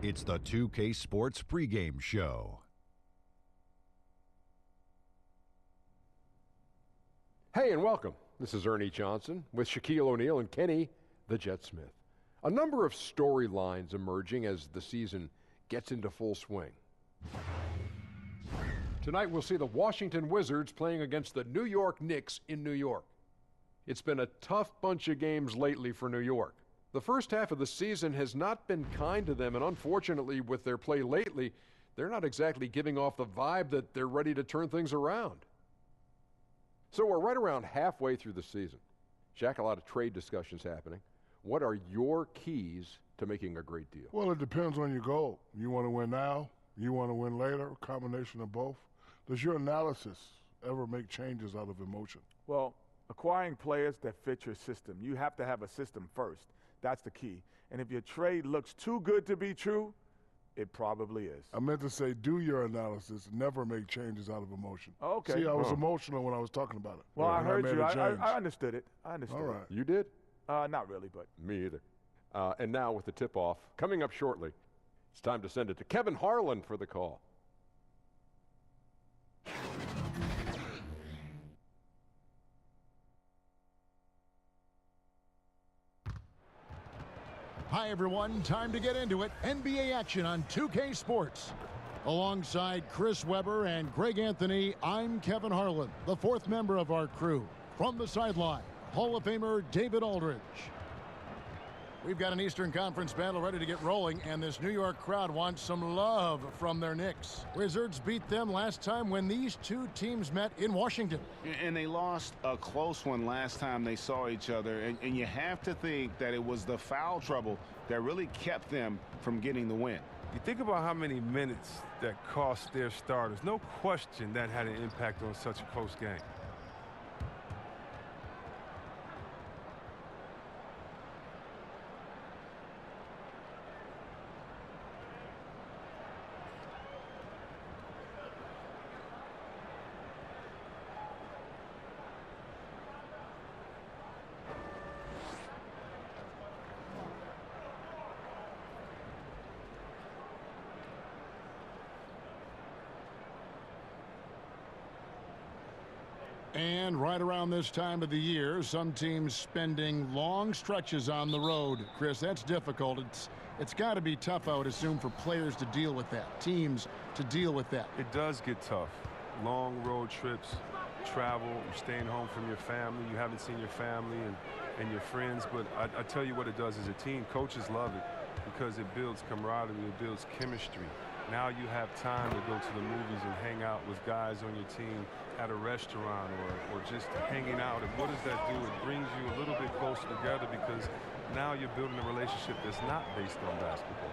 It's the 2K Sports pregame show. Hey, and welcome. This is Ernie Johnson with Shaquille O'Neal and Kenny the Jet Smith. A number of storylines emerging as the season gets into full swing. Tonight we'll see the Washington Wizards playing against the New York Knicks in New York. It's been a tough bunch of games lately for New York. The first half of the season has not been kind to them, and unfortunately with their play lately, they're not exactly giving off the vibe that they're ready to turn things around. So we're right around halfway through the season. Shaq, a lot of trade discussions happening. What are your keys to making a great deal? Well, it depends on your goal. You want to win now? You want to win later? A combination of both? Does your analysis ever make changes out of emotion? Well, acquiring players that fit your system. You have to have a system first. That's the key. And if your trade looks too good to be true, it probably is. I meant to say, do your analysis, never make changes out of emotion. Oh, okay. See, I was emotional when I was talking about it. Well, I heard you. I understood it. I understood All right. You did? Not really, but. Me either. And now with the tip-off coming up shortly, it's time to send it to Kevin Harlan for the call. Hi, everyone. Time to get into it. NBA action on 2K Sports. Alongside Chris Webber and Greg Anthony, I'm Kevin Harlan, the fourth member of our crew. From the sideline, Hall of Famer David Aldridge. We've got an Eastern Conference battle ready to get rolling, and this New York crowd wants some love from their Knicks. Wizards beat them last time when these two teams met in Washington. And they lost a close one last time they saw each other, and you have to think that it was the foul trouble that really kept them from getting the win. You think about how many minutes that cost their starters. No question that had an impact on such a close game. And right around this time of the year, some teams spending long stretches on the road. Chris, that's difficult. It's got to be tough, I would assume, for players to deal with that, teams to deal with that. It does get tough. Long road trips, travel, you're staying home from your family. You haven't seen your family and your friends. But I tell you what it does as a team. Coaches love it because it builds camaraderie, it builds chemistry. Now you have time to go to the movies and hang out with guys on your team at a restaurant or just hanging out. And what does that do? It brings you a little bit closer together because now you're building a relationship that's not based on basketball.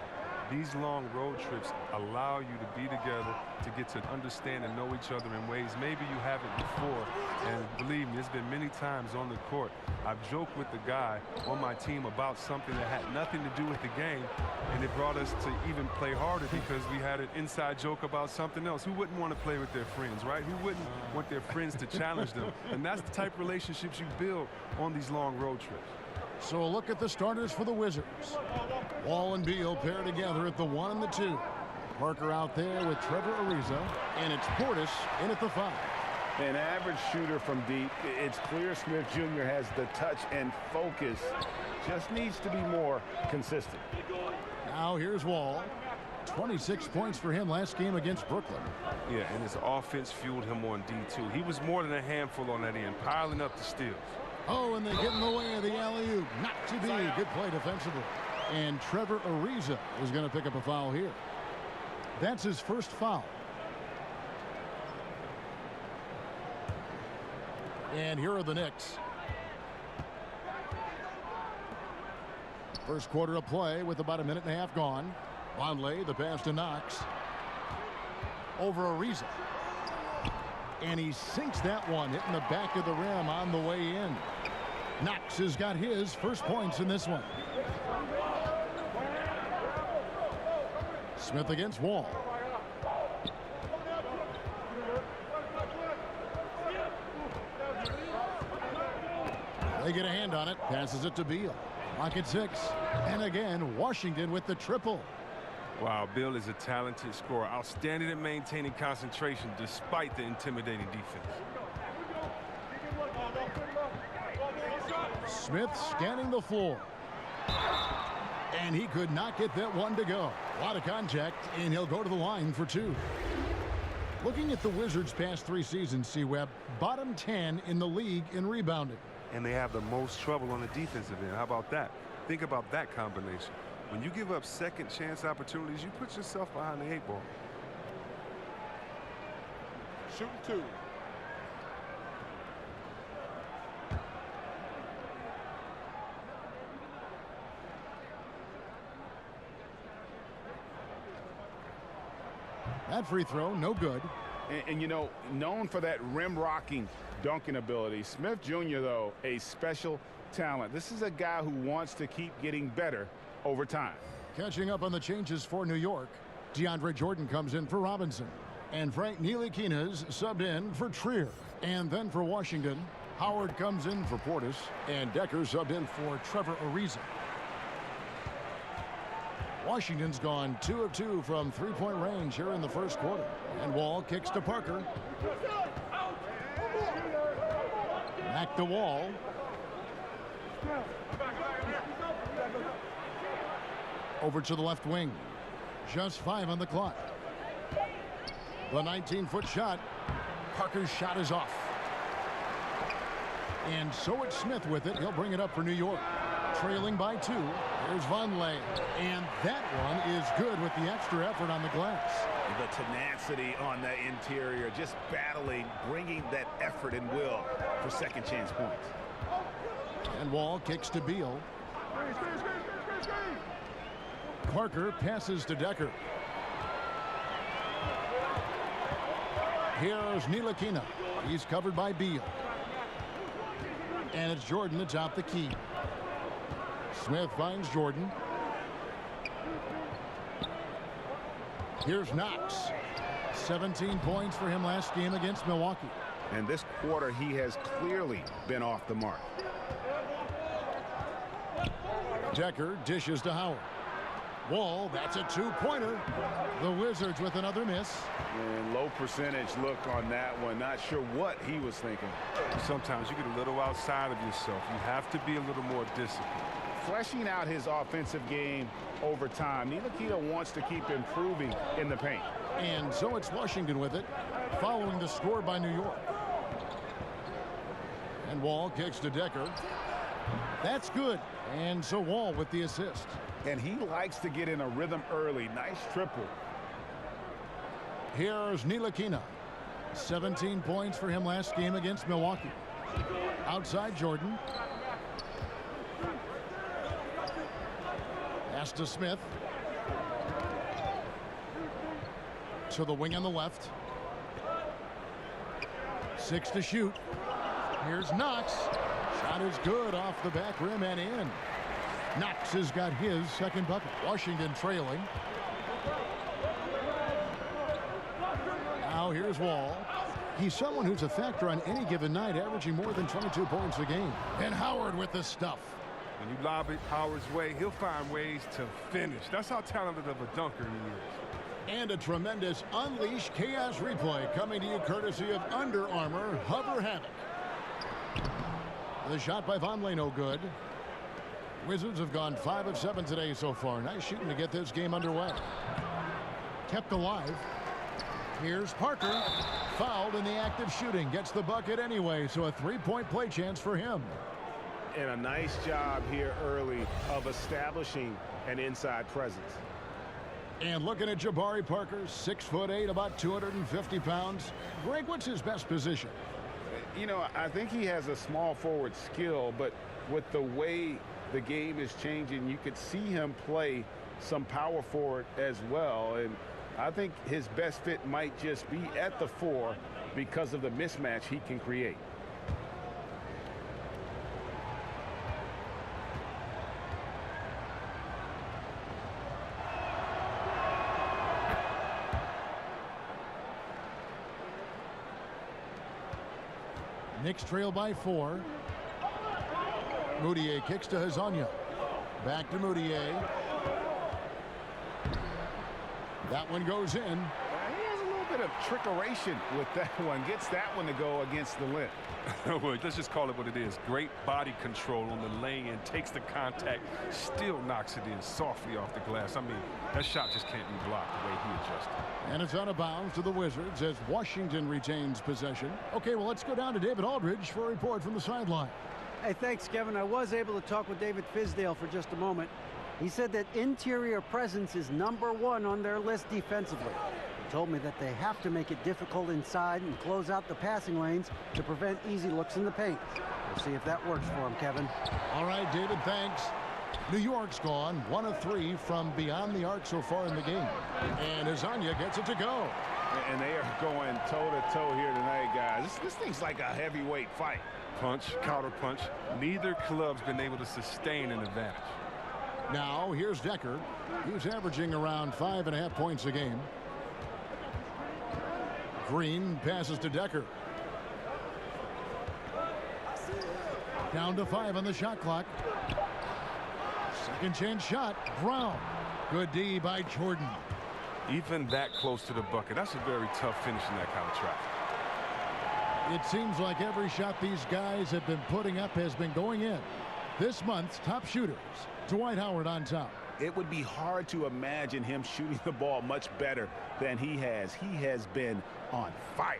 These long road trips allow you to be together, to get to understand and know each other in ways maybe you haven't before. And believe me, there's been many times on the court I've joked with the guy on my team about something that had nothing to do with the game, and it brought us to even play harder because we had an inside joke about something else. Who wouldn't want to play with their friends, right? Who wouldn't want their friends to challenge them? And that's the type of relationships you build on these long road trips. So a look at the starters for the Wizards. Wall and Beal pair together at the 1 and the 2. Parker out there with Trevor Ariza, and it's Portis in at the 5. An average shooter from deep. It's clear Smith Jr. has the touch and focus. Just needs to be more consistent. Now here's Wall. 26 points for him last game against Brooklyn. Yeah, and his offense fueled him on D2. He was more than a handful on that end, piling up the steals. Oh, and they get in the way of the alley-oop. Not to be. Good play defensively. And Trevor Ariza is going to pick up a foul here. That's his first foul. And here are the Knicks. First quarter of play with about a minute and a half gone. Vonleh, the pass to Knox. Over Ariza. And he sinks that one, hitting the back of the rim on the way in. Knox has got his first points in this one. Smith against Wall. They get a hand on it, passes it to Beal. Lock at 6. And again, Washington with the triple. Wow, Bill is a talented scorer, outstanding at maintaining concentration despite the intimidating defense. Smith scanning the floor. And he could not get that one to go. A lot of contact, and he'll go to the line for two. Looking at the Wizards' past 3 seasons, C-Webb, bottom 10 in the league in rebounding. And they have the most trouble on the defensive end. How about that? Think about that combination. When you give up second chance opportunities, you put yourself behind the 8 ball. Shooting 2. That free throw, no good. And you know, known for that rim-rocking dunking ability, Smith Jr., though, a special talent. This is a guy who wants to keep getting better over time. Catching up on the changes for New York, DeAndre Jordan comes in for Robinson. And Frank Ntilikina's subbed in for Trier. And then for Washington, Howard comes in for Portis. And Decker subbed in for Trevor Ariza. Washington's gone 2 of 2 from three-point range here in the first quarter. And Wall kicks to Parker. Back to Wall. Over to the left wing. Just 5 on the clock. The 19-foot shot. Parker's shot is off. And so it's Smith with it. He'll bring it up for New York. Trailing by 2. Here's Vonleh. And that one is good with the extra effort on the glass. The tenacity on the interior, just battling, bringing that effort and will for second chance points. And Wall kicks to Beal. Parker passes to Decker. Here's Ntilikina. He's covered by Beal. And it's Jordan to top the key. Smith finds Jordan. Here's Knox. 17 points for him last game against Milwaukee. And this quarter, he has clearly been off the mark. Decker dishes to Howard. Wall, that's a 2-pointer. The Wizards with another miss. And low percentage look on that one. Not sure what he was thinking. Sometimes you get a little outside of yourself. You have to be a little more disciplined. Fleshing out his offensive game over time. Ntilikina wants to keep improving in the paint. And so it's Washington with it, following the score by New York. And Wall kicks to Decker. That's good. And so Wall with the assist. And he likes to get in a rhythm early. Nice triple. Here's Ntilikina. 17 points for him last game against Milwaukee. Outside Jordan. Pass to Smith. To the wing on the left. 6 to shoot. Here's Knox. Shot is good off the back rim and in. Knox has got his second bucket. Washington trailing. Now here's Wall. He's someone who's a factor on any given night, averaging more than 22 points a game. And Howard with the stuff. When you lob it Howard's way, he'll find ways to finish. That's how talented of a dunker he is. And a tremendous Unleash Chaos replay coming to you courtesy of Under Armour Hover Havoc. The shot by Vonleh no good. Wizards have gone 5 of 7 today so far. Nice shooting to get this game underway. Kept alive. Here's Parker. Fouled in the act of shooting. Gets the bucket anyway, so a 3-point play chance for him. And a nice job here early of establishing an inside presence. And looking at Jabari Parker, 6'8", about 250 pounds. Greg, what's his best position? You know, I think he has a small forward skill, but with the way the game is changing, you could see him play some power forward as well. And I think his best fit might just be at the 4 because of the mismatch he can create. Knicks trail by 4. Moutier kicks to Hezonja. Back to Moutier. That one goes in. He has a little bit of trickeration with that one. Gets that one to go against the limb. Well, let's just call it what it is. Great body control on the lay-in, takes the contact, still knocks it in softly off the glass. I mean, that shot just can't be blocked the way he adjusted. And it's out of bounds to the Wizards as Washington retains possession. Okay, well, let's go down to David Aldridge for a report from the sideline. Hey, thanks, Kevin. I was able to talk with David Fizdale for just a moment. He said that interior presence is #1 on their list defensively. He told me that they have to make it difficult inside and close out the passing lanes to prevent easy looks in the paint. We'll see if that works for him, Kevin. All right, David, thanks. New York's gone 1 of 3 from beyond the arc so far in the game. And Azania gets it to go. And they are going toe-to-toe here tonight, guys. This thing's like a heavyweight fight. Punch, counter punch. Neither club's been able to sustain an advantage. Now, here's Decker. He's averaging around 5.5 points a game. Green passes to Decker. Down to 5 on the shot clock. Second chance shot. Brown. Good D by Jordan. Even that close to the bucket, that's a very tough finish in that kind of traffic. It seems like every shot these guys have been putting up has been going in. This month's top shooters. Dwight Howard on top. It would be hard to imagine him shooting the ball much better than he has. He has been on fire.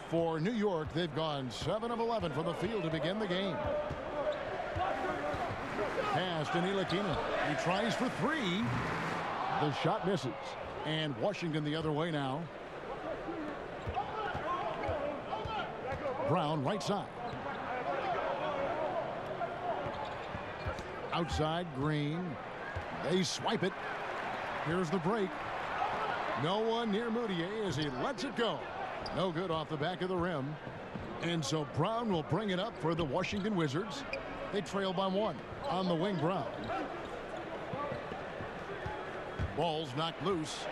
For New York, they've gone 7 of 11 from the field to begin the game. Pass to Ntilikina. He tries for 3. The shot misses. And Washington the other way now. Brown right side. Outside, Green. They swipe it. Here's the break. No one near Moutier as he lets it go. No good off the back of the rim. And so Brown will bring it up for the Washington Wizards. They trail by 1 on the wing. Brown. Ball's knocked loose.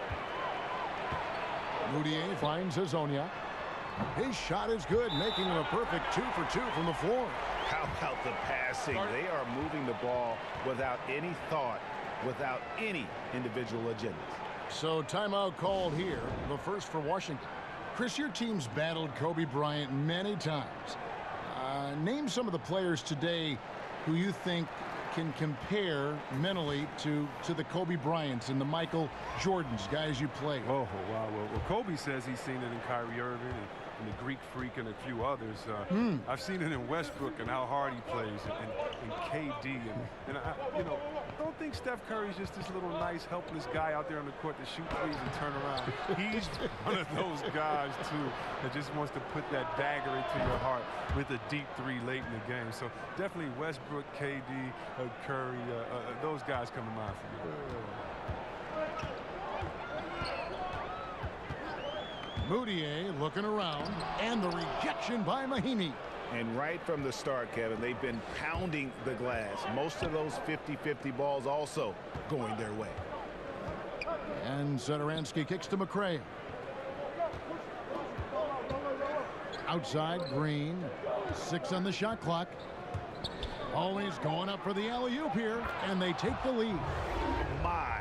Moutier finds Hazonia. His shot is good, making him a perfect 2 for 2 from the floor. How about the passing? They are moving the ball without any thought, without any individual agendas. So timeout called here, the first for Washington. Chris, your team's battled Kobe Bryant many times. Name some of the players today who you think can compare mentally to the Kobe Bryants and the Michael Jordans, guys you played. Oh, wow. Well, Kobe says he's seen it in Kyrie Irving and the Greek Freak and a few others. I've seen it in Westbrook and how hard he plays and KD. And I don't think Steph Curry's just this little nice, helpless guy out there on the court that shoot threes and turn around. He's one of those guys, too, that just wants to put that dagger into your heart with a deep 3 late in the game. So definitely Westbrook, KD, Curry, those guys come to mind for me. Moutier looking around, and the rejection by Mahinmi. And right from the start, Kevin, they've been pounding the glass. Most of those 50-50 balls also going their way. And Satoransky kicks to McRae. Outside, Green. 6 on the shot clock. Always going up for the alley-oop here, and they take the lead. My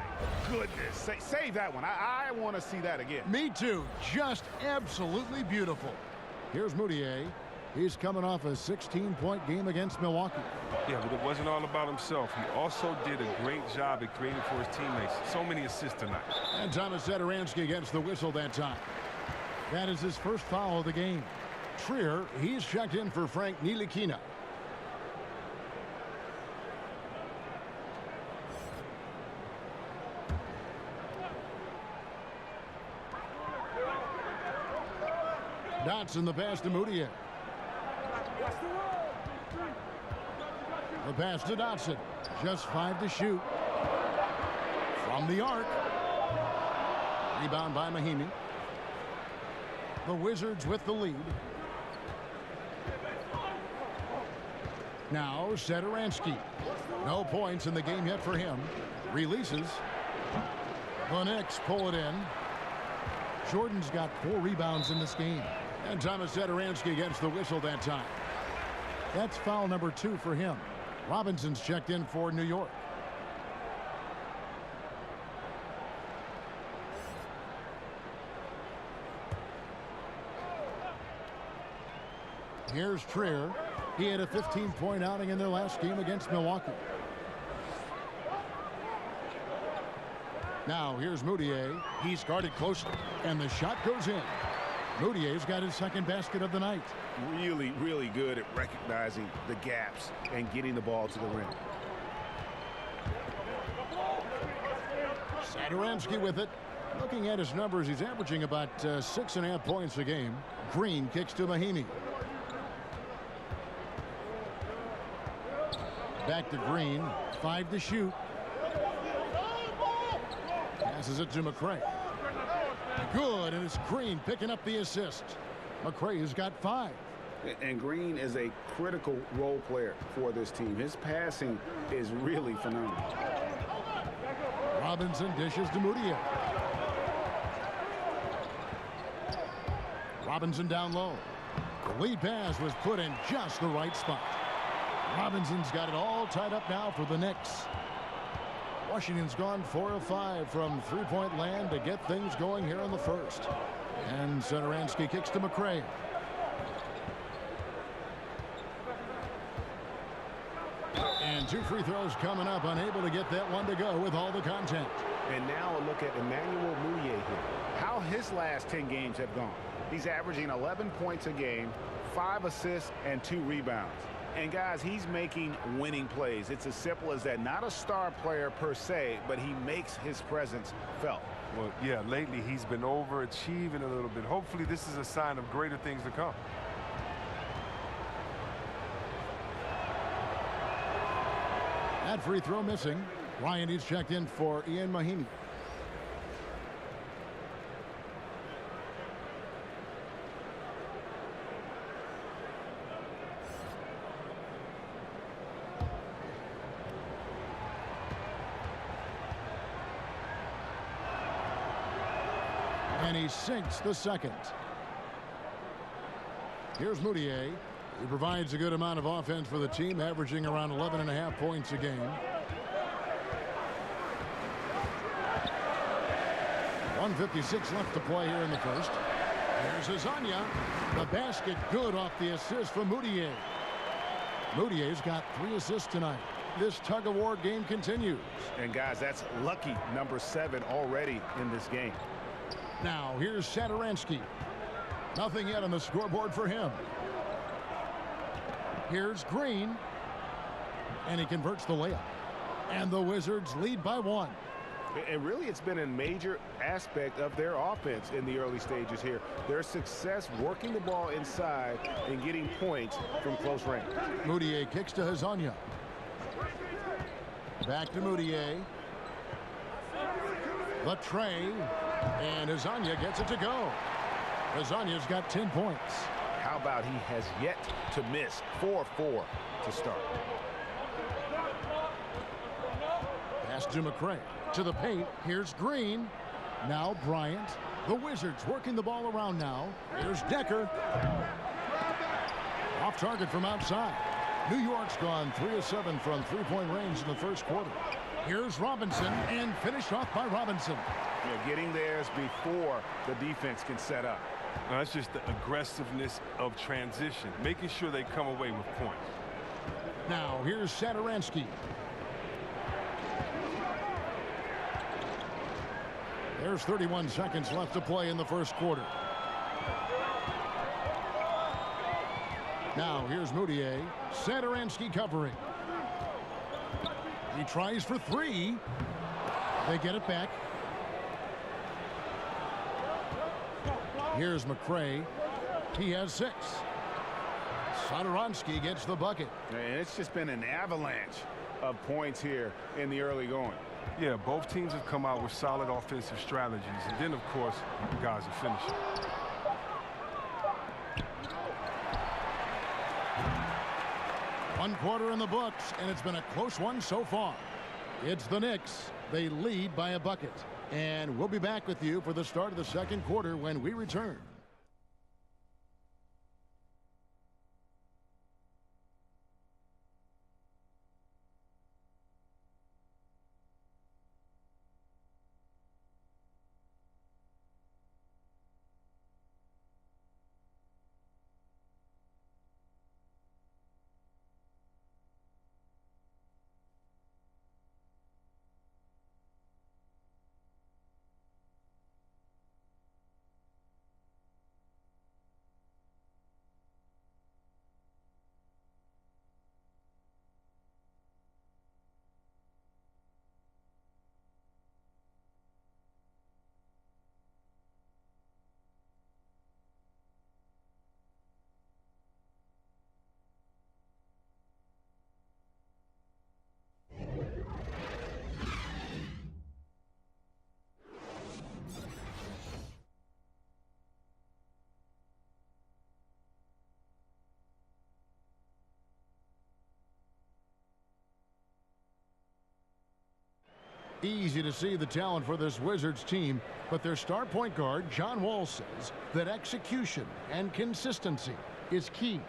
goodness. Save that one. I want to see that again. Me too. Just absolutely beautiful. Here's Moutier. He's coming off a 16-point game against Milwaukee. Yeah, but it wasn't all about himself. He also did a great job at creating for his teammates. So many assists tonight. And Thomas Satoransky gets the whistle that time. That is his first foul of the game. Trier, he's checked in for Frank Ntilikina. Dotson the pass to Moutier. The pass to Dotson. Just 5 to shoot. From the arc. Rebound by Mahinmi. The Wizards with the lead. Now Satoransky. No points in the game yet for him. Releases. The Knicks pull it in. Jordan's got 4 rebounds in this game. And Thomas Satoransky gets the whistle that time. That's foul number 2 for him. Robinson's checked in for New York. Here's Trier. He had a 15-point outing in their last game against Milwaukee. Now here's Moutier. He's guarded closely, and the shot goes in. Moutier's got his second basket of the night. Really, really good at recognizing the gaps and getting the ball to the rim. Satoransky with it. Looking at his numbers, he's averaging about 6.5 points a game. Green kicks to Mahinmi. Back to Green. 5 to shoot. Passes it to McCray. Good, and it's Green picking up the assist. McCray has got 5. And Green is a critical role player for this team. His passing is really phenomenal. Robinson dishes to Moutier. Robinson down low. The lead pass was put in just the right spot. Robinson's got it all tied up now for the Knicks. Washington's gone 4 of 5 from three-point land to get things going here in the first. And Satoransky kicks to McCray. And 2 free throws coming up, unable to get that one to go with all the contact. And now a look at Emmanuel Mudiay here. How his last 10 games have gone. He's averaging 11 points a game, 5 assists, and 2 rebounds. And guys, he's making winning plays. It's as simple as that. Not a star player per se, but he makes his presence felt. Well, yeah, lately he's been overachieving a little bit. Hopefully this is a sign of greater things to come. That free throw missing. Ryan is checked in for Ian Mahinmi. And he sinks the second. Here's Moutier. He provides a good amount of offense for the team, averaging around 11.5 points a game. 1:56 left to play here in the first. Here's Azania. The basket good off the assist from Moutier. Moutier's got 3 assists tonight. This tug-of-war game continues. And guys, that's lucky number 7 already in this game. Now here's Satoransky. Nothing yet on the scoreboard for him. Here's Green. And he converts the layup. And the Wizards lead by 1. And really, it's been a major aspect of their offense in the early stages here. Their success working the ball inside and getting points from close range. Moutier kicks to Hazanya. Back to Moutier. The tray. And Hazanya gets it to go. Hazanya's got 10 points. How about he has yet to miss 4-4 to start. Pass to McCray. To the paint. Here's Green. Now Bryant. The Wizards working the ball around now. Here's Decker. Off target from outside. New York's gone 3 of 7 from three-point range in the first quarter. Here's Robinson, and finished off by Robinson. You know, getting theirs before the defense can set up. That's just the aggressiveness of transition, making sure they come away with points. Now here's Satoransky. There's 31 seconds left to play in the first quarter. Now here's Moutier. Satoransky covering. He tries for 3. They get it back. Here's McCray. He has 6. Satoransky gets the bucket. And it's just been an avalanche of points here in the early going. Yeah, both teams have come out with solid offensive strategies. And then, of course, the guys are finishing. One quarter in the books, and it's been a close one so far. It's the Knicks. They lead by a bucket. And we'll be back with you for the start of the second quarter when we return. Easy to see the talent for this Wizards team, but their star point guard, John Wall, says that execution and consistency is key.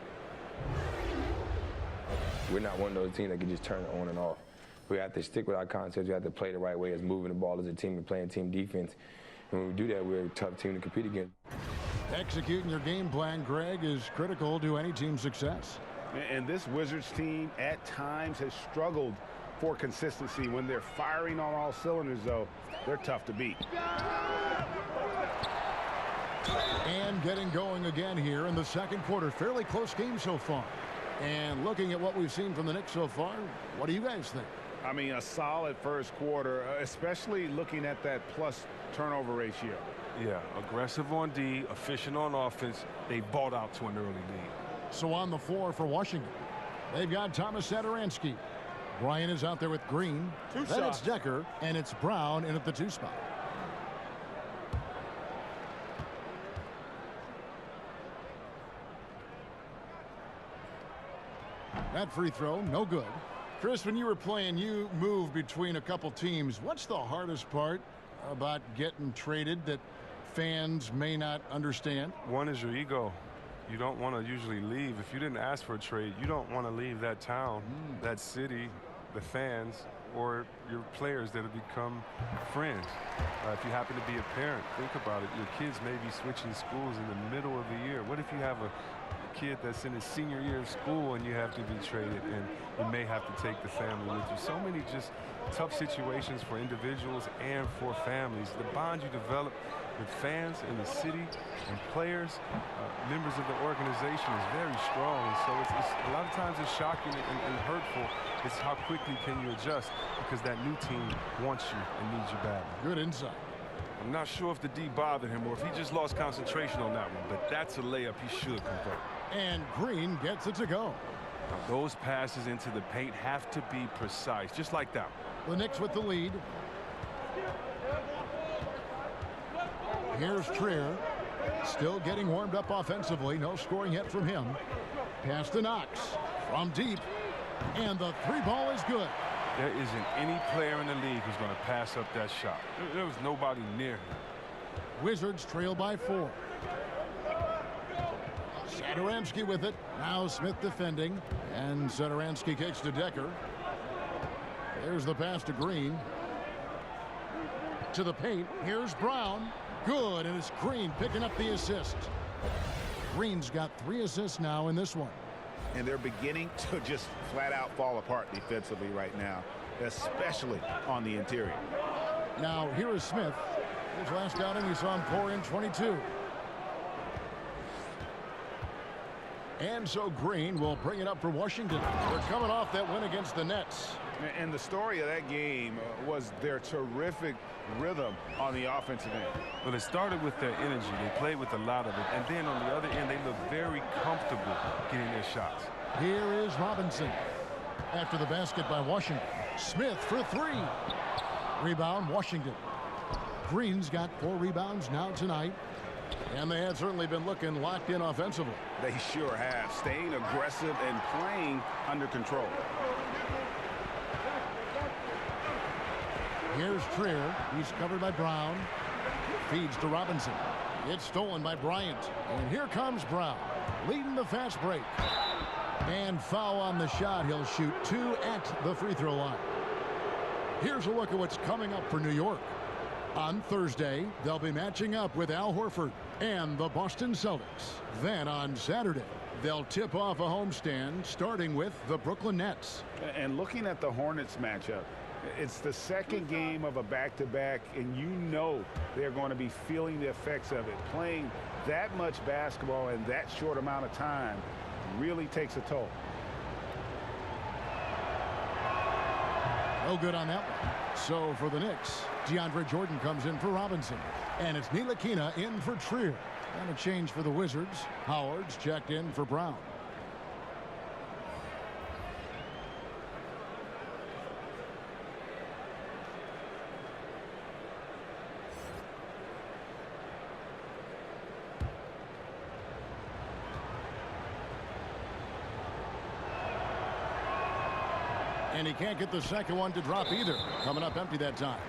We're not one of those teams that can just turn it on and off. We have to stick with our concepts. We have to play the right way as moving the ball as a team and playing team defense. And when we do that, we're a tough team to compete against. Executing your game plan, Greg, is critical to any team's success. And this Wizards team at times has struggled for consistency. When they're firing on all cylinders, though, they're tough to beat. And getting going again here in the second quarter. Fairly close game so far. And looking at what we've seen from the Knicks so far, what do you guys think? I mean, a solid first quarter, especially looking at that plus turnover ratio. Yeah, aggressive on D, efficient on offense. They bought out to an early lead. So on the floor for Washington, they've got Thomas Satoransky. Bryant is out there with Green. Then it's Decker, and it's Brown in at the 2 spot. That free throw, no good. Chris, when you were playing, you moved between a couple teams. What's the hardest part about getting traded that fans may not understand? One is your ego. You don't want to usually leave. If you didn't ask for a trade, you don't want to leave that town, that city, the fans, or your players that have become friends. If you happen to be a parent, think about it. Your kids may be switching schools in the middle of the year. What if you have a kid that's in his senior year of school and you have to be traded, and you may have to take the family with you? So many just tough situations for individuals and for families. The bond you develop with fans in the city and players, members of the organization, is very strong. And so it's a lot of times it's shocking and hurtful. It's how quickly can you adjust, because that new team wants you and needs you badly. Good insight. I'm not sure if the D bothered him or if he just lost concentration on that one, but that's a layup he should convert. And Green gets it to go. Now, those passes into the paint have to be precise, just like that. The Knicks with the lead. Here's Trier. Still getting warmed up offensively. No scoring yet from him. Pass to Knox from deep. And the 3 ball is good. There isn't any player in the league who's going to pass up that shot. There was nobody near him. Wizards trail by 4. Satoransky with it. Now Smith defending. And Satoransky kicks to Decker. There's the pass to Green. To the paint. Here's Brown. Good, and it's Green picking up the assist. Green's got 3 assists now in this one. And they're beginning to just flat out fall apart defensively right now, especially on the interior. Now here is Smith. His last outing, you saw him pour in 22. And so Green will bring it up for Washington. They're coming off that win against the Nets. And the story of that game was their terrific rhythm on the offensive end. Well, it started with their energy. They played with a lot of it. And then on the other end, they look very comfortable getting their shots. Here is Robinson. After the basket by Washington. Smith for 3. Rebound, Washington. Green's got 4 rebounds now tonight. And they have certainly been looking locked in offensively. They sure have, staying aggressive and playing under control. Here's Trier. He's covered by Brown. Feeds to Robinson. It's stolen by Bryant. And here comes Brown, leading the fast break. And foul on the shot. He'll shoot 2 at the free throw line. Here's a look at what's coming up for New York. On Thursday, they'll be matching up with Al Horford and the Boston Celtics. Then on Saturday, they'll tip off a homestand starting with the Brooklyn Nets. And looking at the Hornets matchup, it's the second game of a back-to-back, and you know they're going to be feeling the effects of it. Playing that much basketball in that short amount of time really takes a toll. No good on that one. So for the Knicks, DeAndre Jordan comes in for Robinson. And it's Ntilikina in for Trier. And a change for the Wizards. Howard's checked in for Brown. And he can't get the second one to drop either. Coming up empty that time.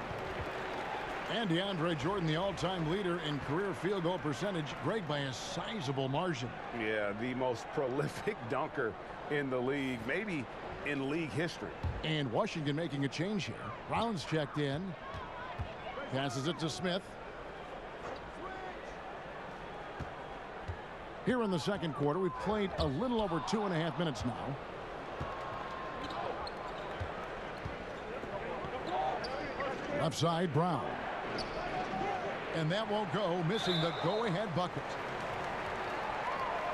And DeAndre Jordan, the all-time leader in career field goal percentage, Greg, by a sizable margin. Yeah, the most prolific dunker in the league, maybe in league history. And Washington making a change here. Brown's checked in. Passes it to Smith. Here in the second quarter, we've played a little over 2.5 minutes now. Left side, Brown. And that won't go, missing the go-ahead bucket.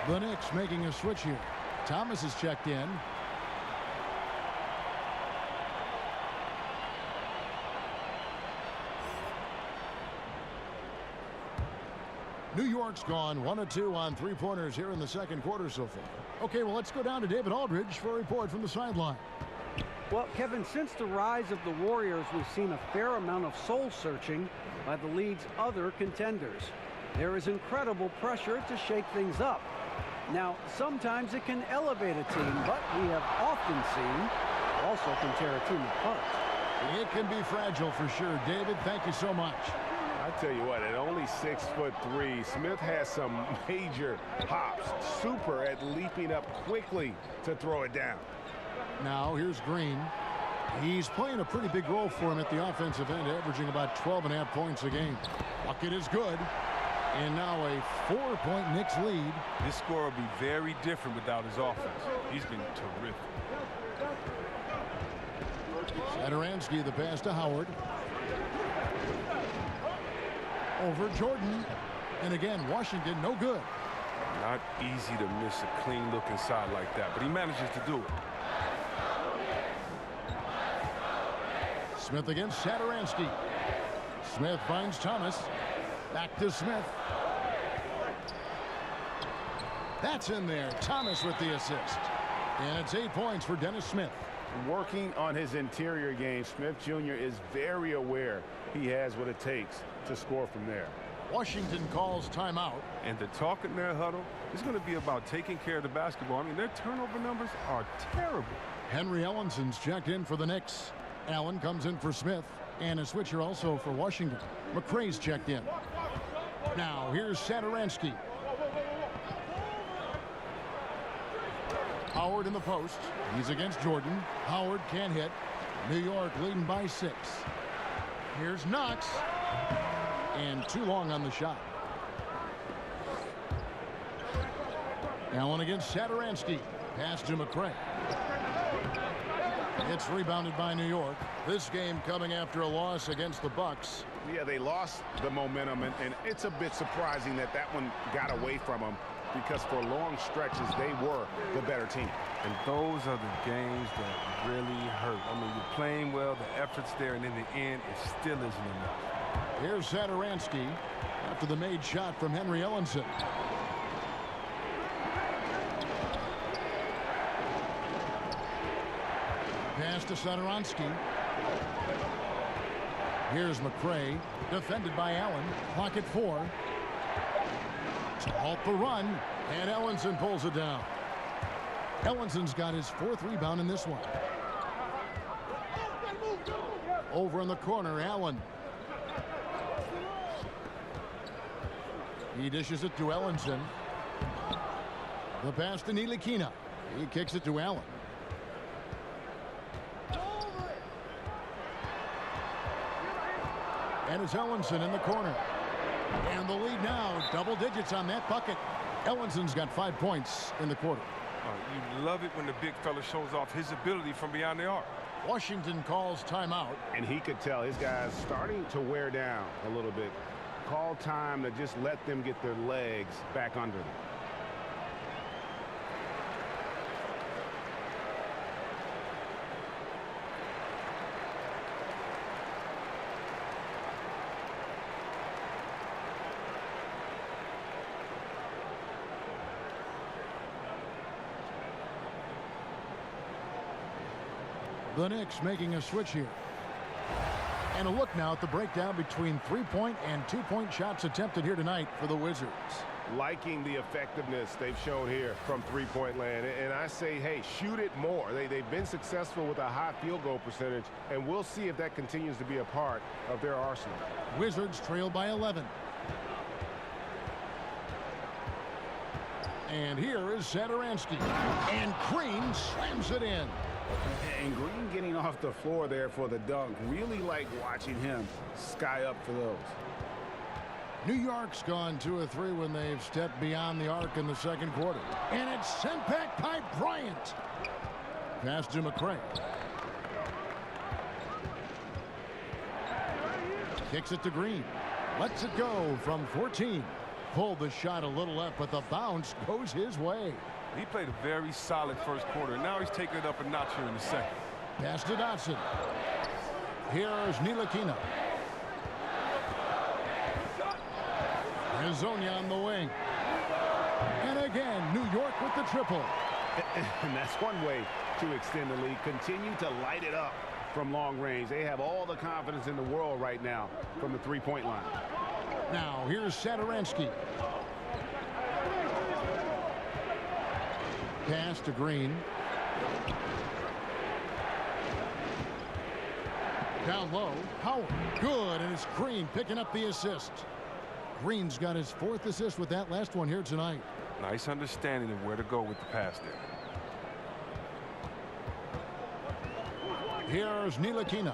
The Knicks making a switch here. Thomas is checked in. New York's gone 1 of 2 on three-pointers here in the second quarter so far. Okay, well, let's go down to David Aldridge for a report from the sideline. Well, Kevin, since the rise of the Warriors, we've seen a fair amount of soul-searching by the league's other contenders. There is incredible pressure to shake things up. Now, sometimes it can elevate a team, but we have often seen it also can tear a team apart. It can be fragile for sure. David, thank you so much. I tell you what, at only 6'3", Smith has some major hops. Super at leaping up quickly to throw it down. Now here's Green. He's playing a pretty big role for him at the offensive end, averaging about 12.5 points a game. Bucket is good. And now a 4-point Knicks lead. This score will be very different without his offense. He's been terrific. Satoransky, the pass to Howard. Over Jordan. And again, Washington, no good. Not easy to miss a clean look inside like that, but he manages to do it. Smith against Satoransky. Smith finds Thomas. Back to Smith. That's in there. Thomas with the assist. And it's 8 points for Dennis Smith. Working on his interior game, Smith Jr. is very aware he has what it takes to score from there. Washington calls timeout. And the talk in their huddle is going to be about taking care of the basketball. I mean, their turnover numbers are terrible. Henry Ellenson's checked in for the Knicks. Allen comes in for Smith. And a switcher also for Washington. McRae's checked in. Now here's Satoransky. Howard in the post. He's against Jordan. Howard can't hit. New York leading by 6. Here's Knox. And too long on the shot. Allen against Satoransky. Pass to McRae. It's rebounded by New York. This game coming after a loss against the Bucks. Yeah, they lost the momentum, and it's a bit surprising that that one got away from them, because for long stretches they were the better team. And those are the games that really hurt. I mean, you're playing well, the effort's there, and in the end, it still isn't enough. Here's Satoransky after the made shot from Henry Ellenson. Pass to Satoransky. Here's McRae, defended by Allen. Clock at 4. To halt the run, and Ellenson pulls it down. Ellenson's got his 4th rebound in this one. Over in the corner, Allen. He dishes it to Ellenson. The pass to Ntilikina. He kicks it to Allen. And it's Ellenson in the corner. And the lead now, double digits on that bucket. Ellenson's got 5 points in the quarter. Oh, you love it when the big fella shows off his ability from beyond the arc. Washington calls timeout. And he could tell his guys starting to wear down a little bit. Call time to just let them get their legs back under them. The Knicks making a switch here. And a look now at the breakdown between 3-point and 2-point shots attempted here tonight for the Wizards. liking the effectiveness they've shown here from three-point land. And I say, hey, shoot it more. They've been successful with a high field goal percentage, and we'll see if that continues to be a part of their arsenal. Wizards trail by 11. And here is Satoransky. And Green slams it in. And Green getting off the floor there for the dunk. Really like watching him sky up for those. New York's gone 2 of 3 when they've stepped beyond the arc in the second quarter. And it's sent back by Bryant. Pass to McCray. Kicks it to Green. Lets it go from 14. Pulled the shot a little left, but the bounce goes his way. He played a very solid first quarter. Now he's taking it up a notch here in the second. Pass to Dotson. Here's Ntilikina. Hezonja on the wing. And again, New York with the triple. And that's one way to extend the lead. Continue to light it up from long range. They have all the confidence in the world right now from the three-point line. Now, here's Satoransky. Pass to Green. Down low, Howard. Good, and it's Green picking up the assist. Green's got his 4th assist with that last one here tonight. Nice understanding of where to go with the pass there. Here's Ntilikina.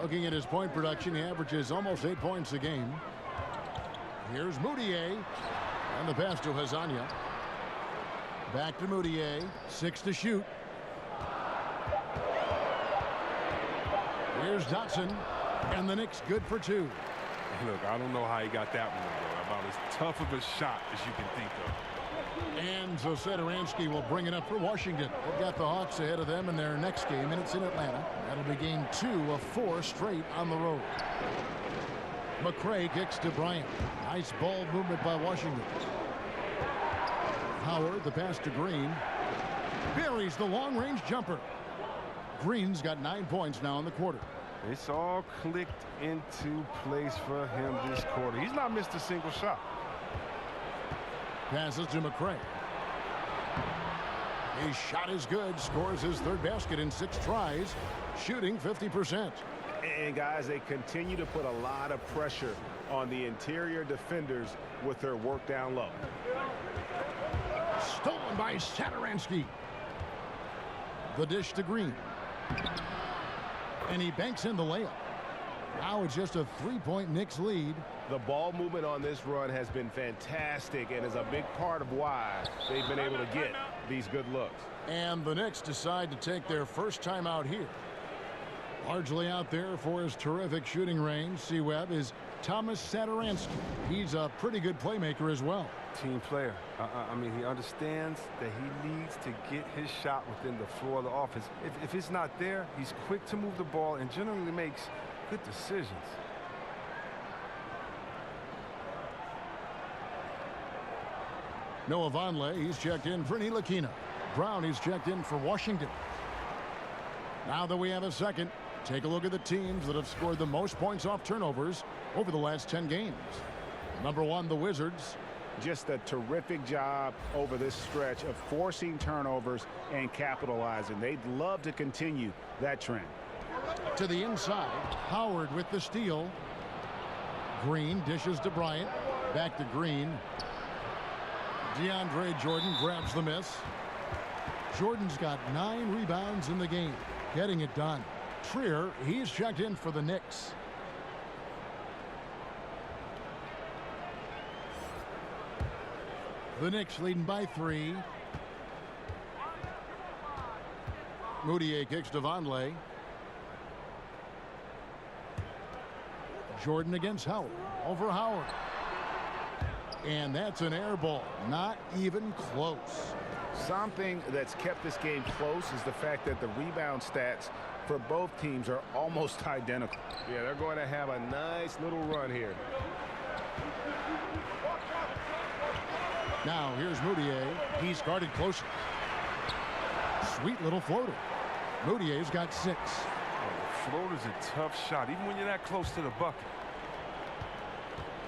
Looking at his point production, he averages almost 8 points a game. Here's Moutier. And the pass to Hezonja. Back to Moutier. 6 to shoot. Here's Dotson. And the Knicks good for 2. Look, I don't know how he got that one, though. About as tough of a shot as you can think of. And so Satoransky will bring it up for Washington. They've got the Hawks ahead of them in their next game, and it's in Atlanta. That'll be game 2 of 4 straight on the road. McCray kicks to Bryant. Nice ball movement by Washington. Howard, the pass to Green. Buries the long-range jumper. Green's got 9 points now in the quarter. It's all clicked into place for him this quarter. He's not missed a single shot. Passes to McCray. His shot is good. Scores his 3rd basket in 6 tries. Shooting 50%. And guys, they continue to put a lot of pressure on the interior defenders with their work down low. Stolen by Satoransky. The dish to Green. And he banks in the layup. Now it's just a 3-point Knicks lead. The ball movement on this run has been fantastic and is a big part of why they've been able to get these good looks. And the Knicks decide to take their first time out here. Largely out there for his terrific shooting range, C-Web, is Thomas Satoransky. He's a pretty good playmaker as well. Team player. I mean, he understands that he needs to get his shot within the floor of the offense. If it's not there, he's quick to move the ball and generally makes good decisions. Noah Vonleh, he's checked in for Ntilikina. Brown, he's checked in for Washington. Now that we have a second, take a look at the teams that have scored the most points off turnovers over the last 10 games. Number 1, the Wizards. Just a terrific job over this stretch of forcing turnovers and capitalizing. They'd love to continue that trend. To the inside, Howard with the steal. Green dishes to Bryant. Back to Green. DeAndre Jordan grabs the miss. Jordan's got 9 rebounds in the game. Getting it done. Trier, he's checked in for the Knicks. The Knicks leading by 3. Moutier kicks to Vonleh. Jordan against Howard. Over Howard. And that's an air ball. Not even close. Something that's kept this game close is the fact that the rebound stats for both teams are almost identical. Yeah, they're going to have a nice little run here. Now here's Moutier. He's guarded closer. Sweet little floater. Moutier's got 6. Floater's a tough shot, even when you're that close to the bucket.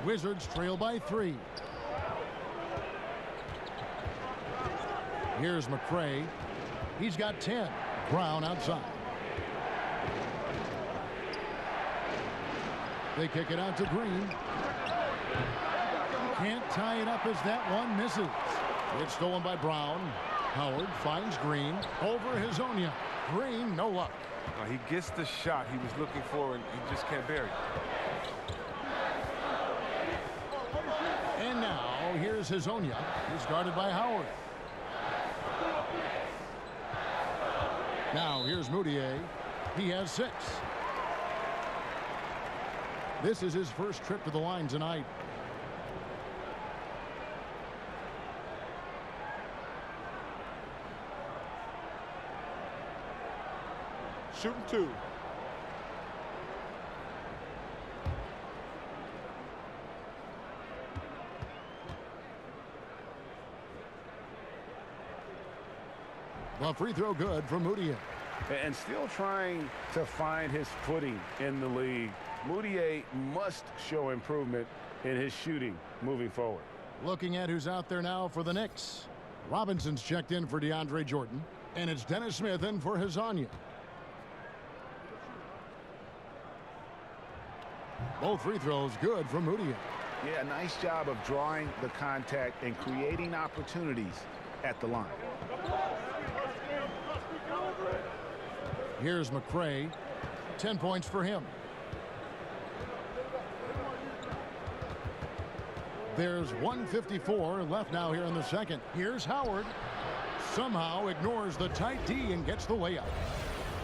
Wizards trail by 3. Here's McCray. He's got 10. Brown outside. They kick it out to Green. Can't tie it up as that one misses. It's stolen by Brown. Howard finds Green over Hazonia. Green, no luck. He gets the shot he was looking for, and he just can't bury it. And now here's Hazonia. He's guarded by Howard. Now here's Moutier. He has 6. This is his first trip to the line tonight. Shooting 2. The free throw good from Moutier. And still trying to find his footing in the league. Moutier must show improvement in his shooting moving forward. Looking at who's out there now for the Knicks. Robinson's checked in for DeAndre Jordan. And it's Dennis Smith in for Hazonia. Both free throws good from Moutier. Yeah, nice job of drawing the contact and creating opportunities at the line. Here's McCray. 10 points for him. There's 1:54 left now here in the second. Here's Howard. Somehow ignores the tight D and gets the layup.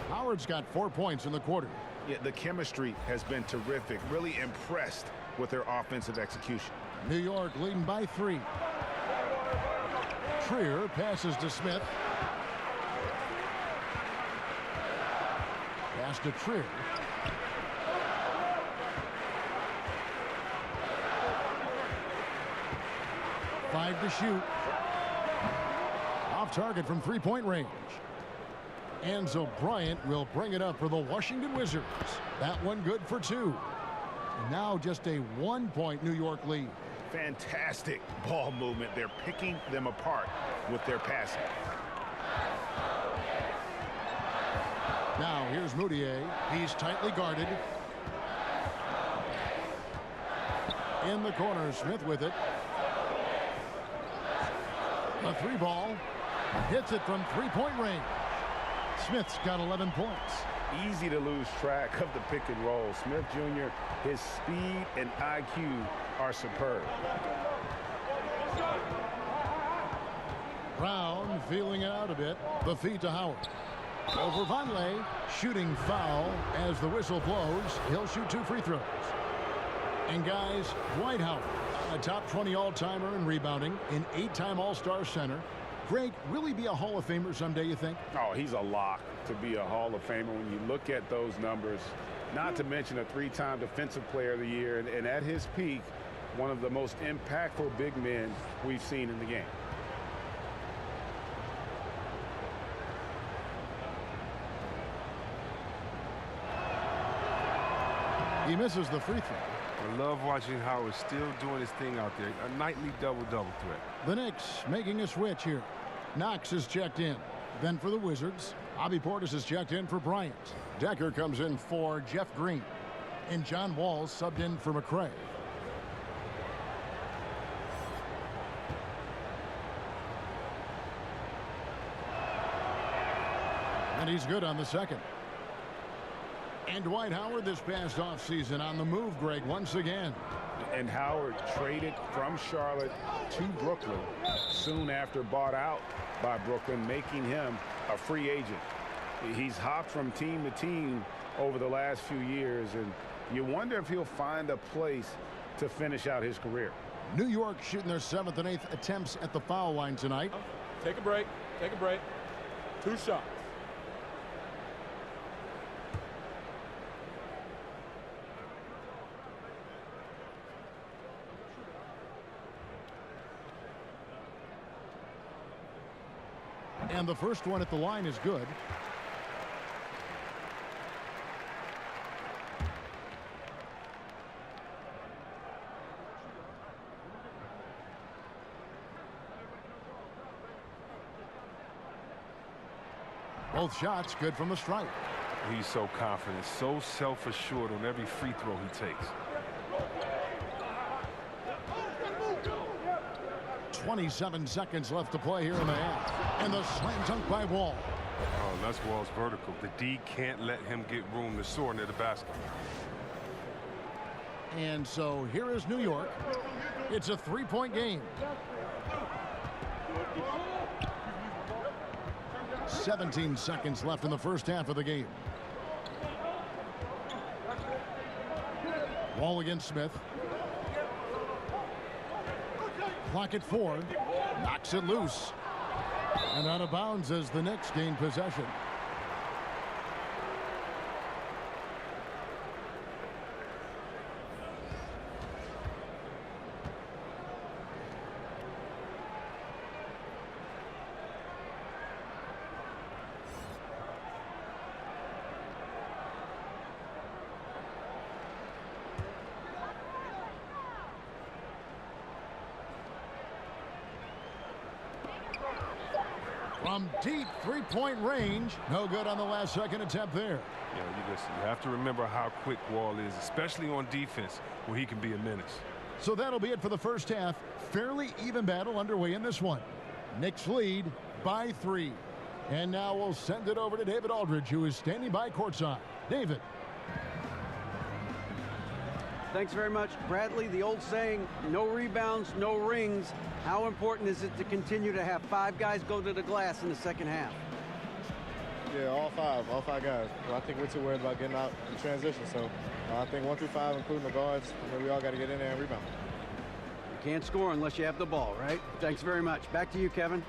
Howard's got 4 points in the quarter. Yeah, the chemistry has been terrific. Really impressed with their offensive execution. New York leading by 3. Trier passes to Smith. Pass to Trier. Five to shoot. Off target from three-point range. Enzo Bryant will bring it up for the Washington Wizards. That one good for 2. And now just a 1-point New York lead. Fantastic ball movement. They're picking them apart with their passing. Now here's Moutier. He's tightly guarded. In the corner, Smith with it. A 3-ball. Hits it from three-point range. Smith's got 11 points. Easy to lose track of the pick and roll. Smith Jr., his speed and IQ are superb. Brown feeling it out a bit. The feed to Howard. Over Vonleh. Shooting foul as the whistle blows. He'll shoot 2 free throws. And guys, Dwight Howard, a top 20 all-timer in rebounding, an 8-time All-Star center. Greg, will he be a Hall of Famer someday, you think? Oh, he's a lock to be a Hall of Famer when you look at those numbers. Not to mention a 3-time Defensive Player of the Year. And at his peak, one of the most impactful big men we've seen in the game. He misses the free throw. I love watching Howard still doing his thing out there. A nightly double-double threat. The Knicks making a switch here. Knox is checked in. Then for the Wizards, Bobby Portis is checked in for Bryant. Decker comes in for Jeff Green. And John Wall's subbed in for McCray. And he's good on the second. And Dwight Howard this past offseason on the move, Greg, once again. And Howard traded from Charlotte to Brooklyn soon after bought out by Brooklyn, making him a free agent. He's hopped from team to team over the last few years, and you wonder if he'll find a place to finish out his career. New York shooting their 7th and 8th attempts at the foul line tonight. Take a break. Take a break. 2 shots. And the first one at the line is good. Both shots good from the stripe. He's so confident, so self-assured on every free throw he takes. 27 seconds left to play here in the half. And the slam dunk by Wall. Oh, that's Wall's vertical. The D can't let him get room to soar near the basket. And so here is New York. It's a three-point game. 17 seconds left in the first half of the game. Wall against Smith. Clock at 4. Knocks it loose. And out of bounds as the Knicks gain possession. From deep three-point range. No good on the last second attempt there. Yeah, you have to remember how quick Wall is, especially on defense, where he can be a menace. So that'll be it for the first half. Fairly even battle underway in this one. Knicks lead by 3. And now we'll send it over to David Aldridge, who is standing by courtside. David. Thanks very much, Bradley. The old saying, no rebounds, no rings. How important is it to continue to have 5 guys go to the glass in the second half? Yeah, all five guys. Well, I think we're too worried about getting out in transition. So I think 1 through 5, including the guards, we all got to get in there and rebound. You can't score unless you have the ball, right? Thanks very much. Back to you, Kevin.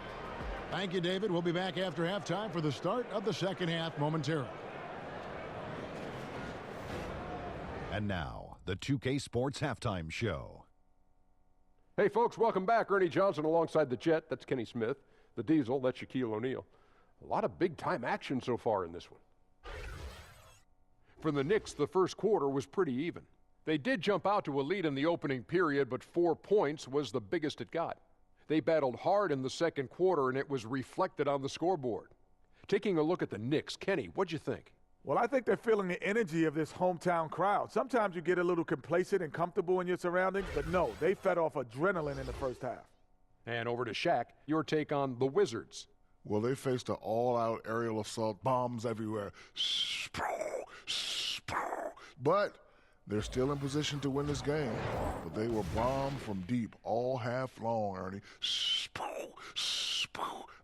Thank you, David. We'll be back after halftime for the start of the second half momentarily. And now, the 2K Sports Halftime Show. Hey, folks, welcome back. Ernie Johnson alongside the Jet. That's Kenny Smith. The Diesel, that's Shaquille O'Neal. A lot of big-time action so far in this one. For the Knicks, the first quarter was pretty even. They did jump out to a lead in the opening period, but 4 points was the biggest it got. They battled hard in the second quarter, and it was reflected on the scoreboard. Taking a look at the Knicks, Kenny, what'd you think? Well, I think they're feeling the energy of this hometown crowd. Sometimes you get a little complacent and comfortable in your surroundings, but no, they fed off adrenaline in the first half. And over to Shaq, your take on the Wizards. Well, they faced an all-out aerial assault, bombs everywhere. But they're still in position to win this game. But they were bombed from deep all half long, Ernie.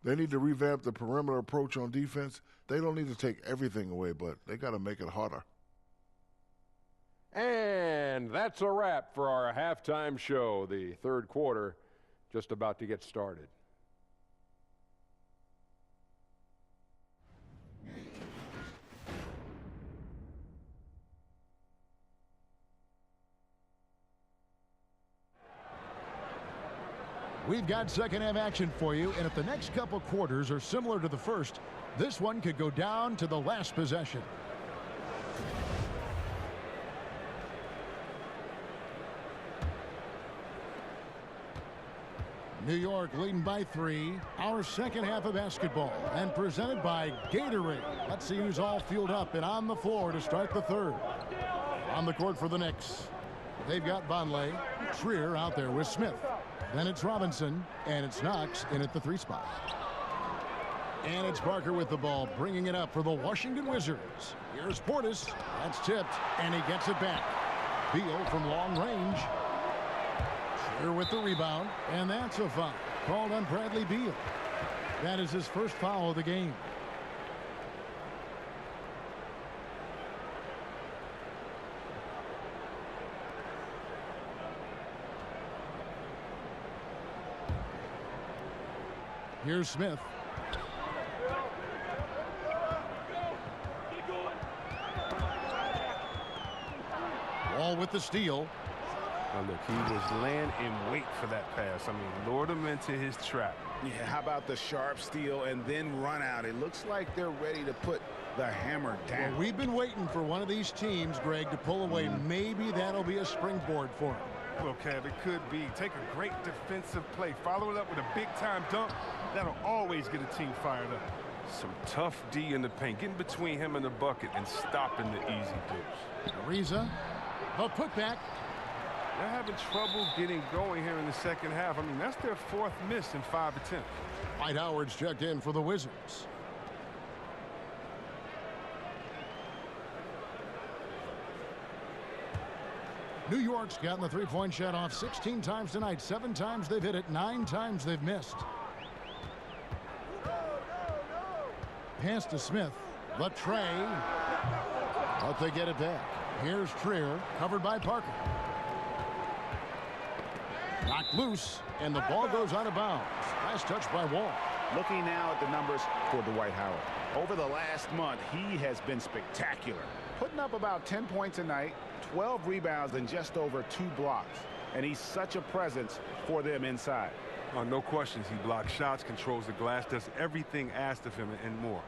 They need to revamp the perimeter approach on defense. They don't need to take everything away, but they got to make it harder. And that's a wrap for our halftime show. The third quarter just about to get started. We've got second half action for you, and if the next couple quarters are similar to the first, this one could go down to the last possession. New York leading by 3. Our second half of basketball, and presented by Gatorade. Let's see who's all fueled up and on the floor to start the third. On the court for the Knicks, they've got Vonleh, Trier out there with Smith. Then it's Robinson, and it's Knox in at the 3 spot. And it's Parker with the ball, bringing it up for the Washington Wizards. Here's Portis. That's tipped, and he gets it back. Beal from long range. Trier with the rebound, and that's a foul called on Bradley Beal. That is his first foul of the game. Here's Smith. Wall with the steal. Now look, he was laying in wait for that pass. I mean, lured him into his trap. Yeah, how about the sharp steal and then run out? It looks like they're ready to put the hammer down. Well, we've been waiting for one of these teams, Greg, to pull away. Maybe that'll be a springboard for him. Well, Kev, it could be. Take a great defensive play, follow it up with a big-time dunk. That'll always get a team fired up. Some tough D in the paint, getting between him and the bucket and stopping the easy deuce. Ariza, a putback. They're having trouble getting going here in the second half. I mean, that's their 4th miss in 5 attempts. Dwight Howard's checked in for the Wizards. New York's gotten the three-point shot off 16 times tonight. 7 times they've hit it, 9 times they've missed. Pass to Smith. The tray. But they get it back. Here's Trier, covered by Parker. Knocked loose, and the ball goes out of bounds. Last touch by Wall. Looking now at the numbers for Dwight Howard. Over the last month, he has been spectacular. Putting up about 10 points a night, 12 rebounds, and just over 2 blocks. And he's such a presence for them inside. No questions. He blocks shots, controls the glass, does everything asked of him and more.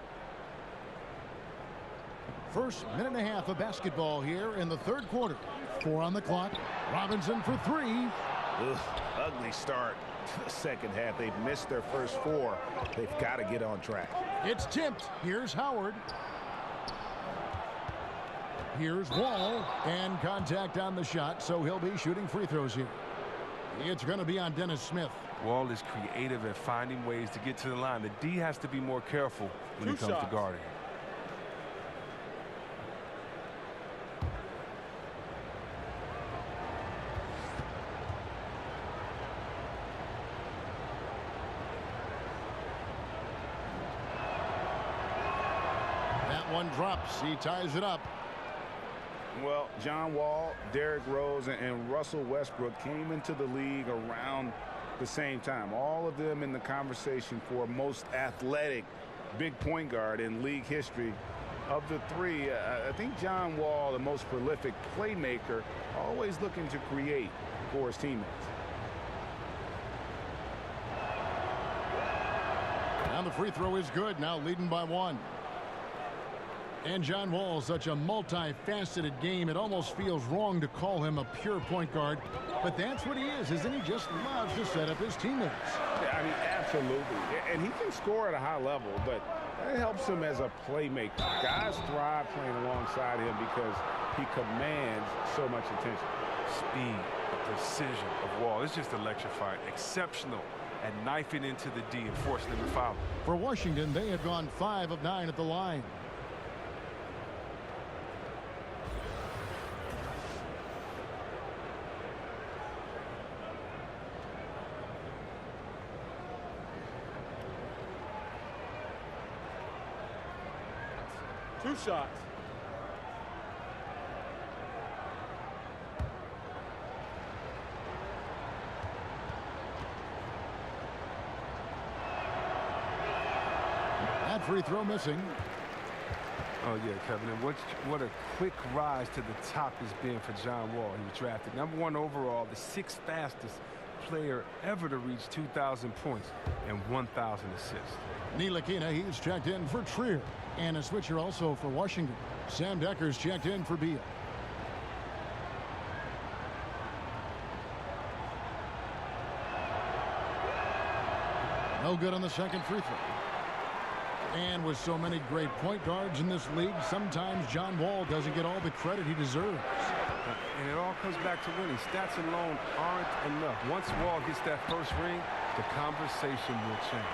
First minute and a half of basketball here in the third quarter. 4 on the clock. Robinson for 3. Ugh, ugly start to the second half. They've missed their first 4. They've got to get on track. It's tipped. Here's Howard. Here's Wall. And contact on the shot, so he'll be shooting free throws here. It's going to be on Dennis Smith. Wall is creative at finding ways to get to the line. The D has to be more careful when it comes to guarding. One drops. He ties it up. Well, John Wall, Derrick Rose, and Russell Westbrook came into the league around the same time. All of them in the conversation for most athletic big point guard in league history. Of the 3, I think John Wall, the most prolific playmaker, always looking to create for his teammates. And the free throw is good. Now leading by 1. And John Wall, such a multifaceted game, it almost feels wrong to call him a pure point guard. But that's what he is, isn't he? Just loves to set up his teammates. Yeah, I mean, absolutely. And he can score at a high level, but that helps him as a playmaker. Guys thrive playing alongside him because he commands so much attention. Speed, the precision of Wall is just electrifying. Exceptional at knifing into the D and forcing them to foul. For Washington, they have gone 5 of 9 at the line. Two shots. That free throw missing. Oh, yeah, Kevin. And what a quick rise to the top has been for John Wall. He was drafted #1 overall, the 6th fastest player ever to reach 2,000 points and 1,000 assists. Ntilikina, he's checked in for Trier. And a switcher also for Washington. Sam Decker's checked in for Beal. No good on the second free throw. And with so many great point guards in this league, sometimes John Wall doesn't get all the credit he deserves. And it all comes back to winning. Stats alone aren't enough. Once Wall gets that first ring, the conversation will change.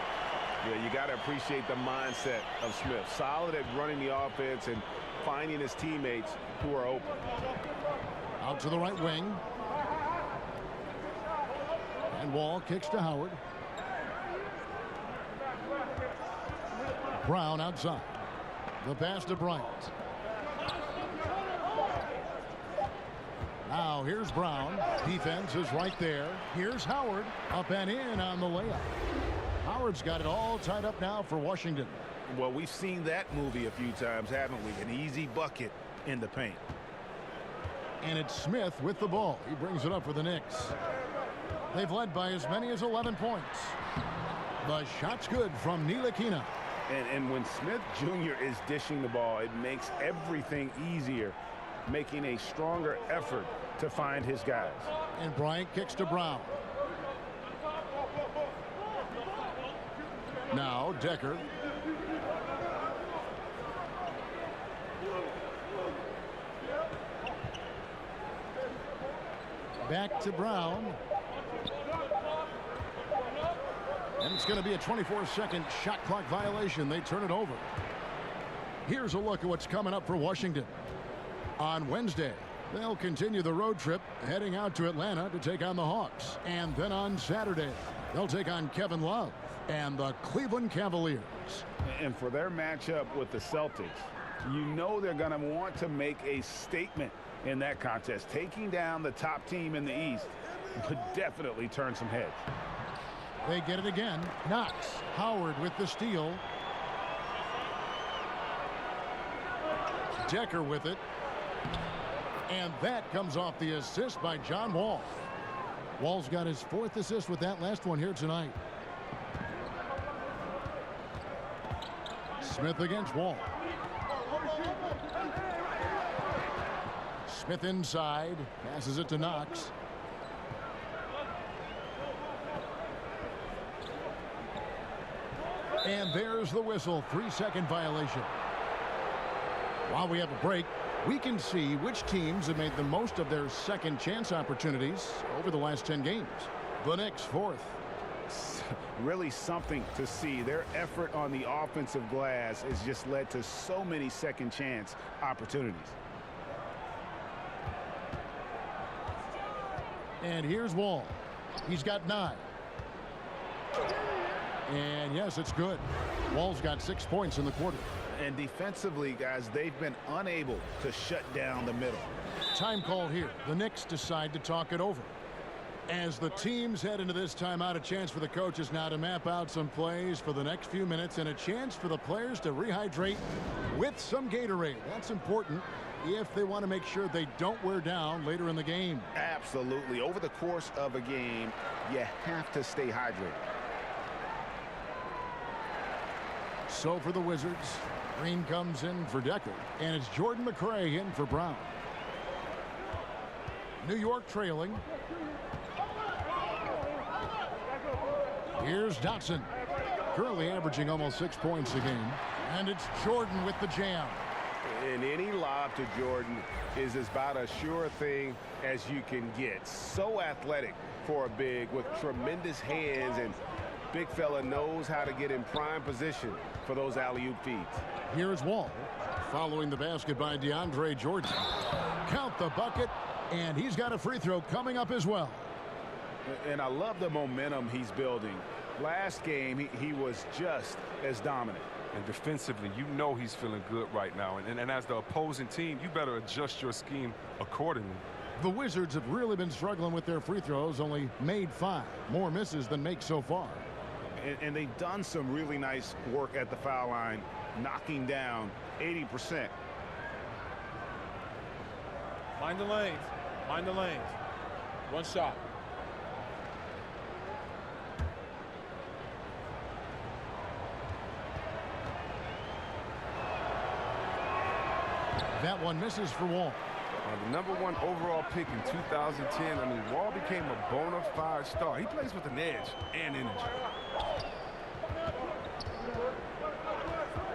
Yeah, you got to appreciate the mindset of Smith. Solid at running the offense and finding his teammates who are open. Out to the right wing. And Wall kicks to Howard. Brown outside. The pass to Bryant. Now here's Brown. Defense is right there. Here's Howard. Up and in on the layup. Howard's got it all tied up now for Washington. Well, we've seen that movie a few times, haven't we? An easy bucket in the paint. And it's Smith with the ball. He brings it up for the Knicks. They've led by as many as 11 points. The shot's good from Ntilikina. And when Smith Jr. is dishing the ball, it makes everything easier, making a stronger effort to find his guys. And Bryant kicks to Brown. Now Decker. Back to Brown. And it's going to be a 24-second shot clock violation. They turn it over. Here's a look at what's coming up for Washington. On Wednesday, they'll continue the road trip, heading out to Atlanta to take on the Hawks. And then on Saturday, they'll take on Kevin Love and the Cleveland Cavaliers. And for their matchup with the Celtics, you know they're going to want to make a statement in that contest. Taking down the top team in the East would definitely turn some heads. They get it again. Knox. Howard with the steal. Decker with it. And that comes off the assist by John Wall. Wall's got his 4th assist with that last one here tonight. Smith against Wall. Smith inside. Passes it to Knox. And there's the whistle. 3-second violation. While we have a break, we can see which teams have made the most of their second chance opportunities over the last 10 games. The Knicks 4th. Really something to see. Their effort on the offensive glass has just led to so many second chance opportunities. And here's Wall. He's got 9. And yes, it's good. Wall's got 6 points in the quarter. And defensively, guys, they've been unable to shut down the middle. Time call here. The Knicks decide to talk it over. As the teams head into this timeout, a chance for the coaches now to map out some plays for the next few minutes and a chance for the players to rehydrate with some Gatorade. That's important if they want to make sure they don't wear down later in the game. Absolutely. Over the course of a game, you have to stay hydrated. So for the Wizards, Green comes in for Decker, and it's Jordan McRae in for Brown. New York trailing. Here's Dotson, currently averaging almost 6 points a game. And it's Jordan with the jam. And any lob to Jordan is about as sure a thing as you can get. So athletic for a big with tremendous hands, and big fella knows how to get in prime position for those alley-oop feeds. Here's Wall, following the basket by DeAndre Jordan. Count the bucket, and he's got a free throw coming up as well. And I love the momentum he's building. Last game, he was just as dominant. And defensively, you know he's feeling good right now. And as the opposing team, you better adjust your scheme accordingly. The Wizards have really been struggling with their free throws, only made 5. More misses than makes so far. And they've done some really nice work at the foul line, knocking down 80%. Mind the lanes. Mind the lanes. One shot. That one misses for Wall. The #1 overall pick in 2010. I mean, Wall became a bona fide star. He plays with an edge and energy.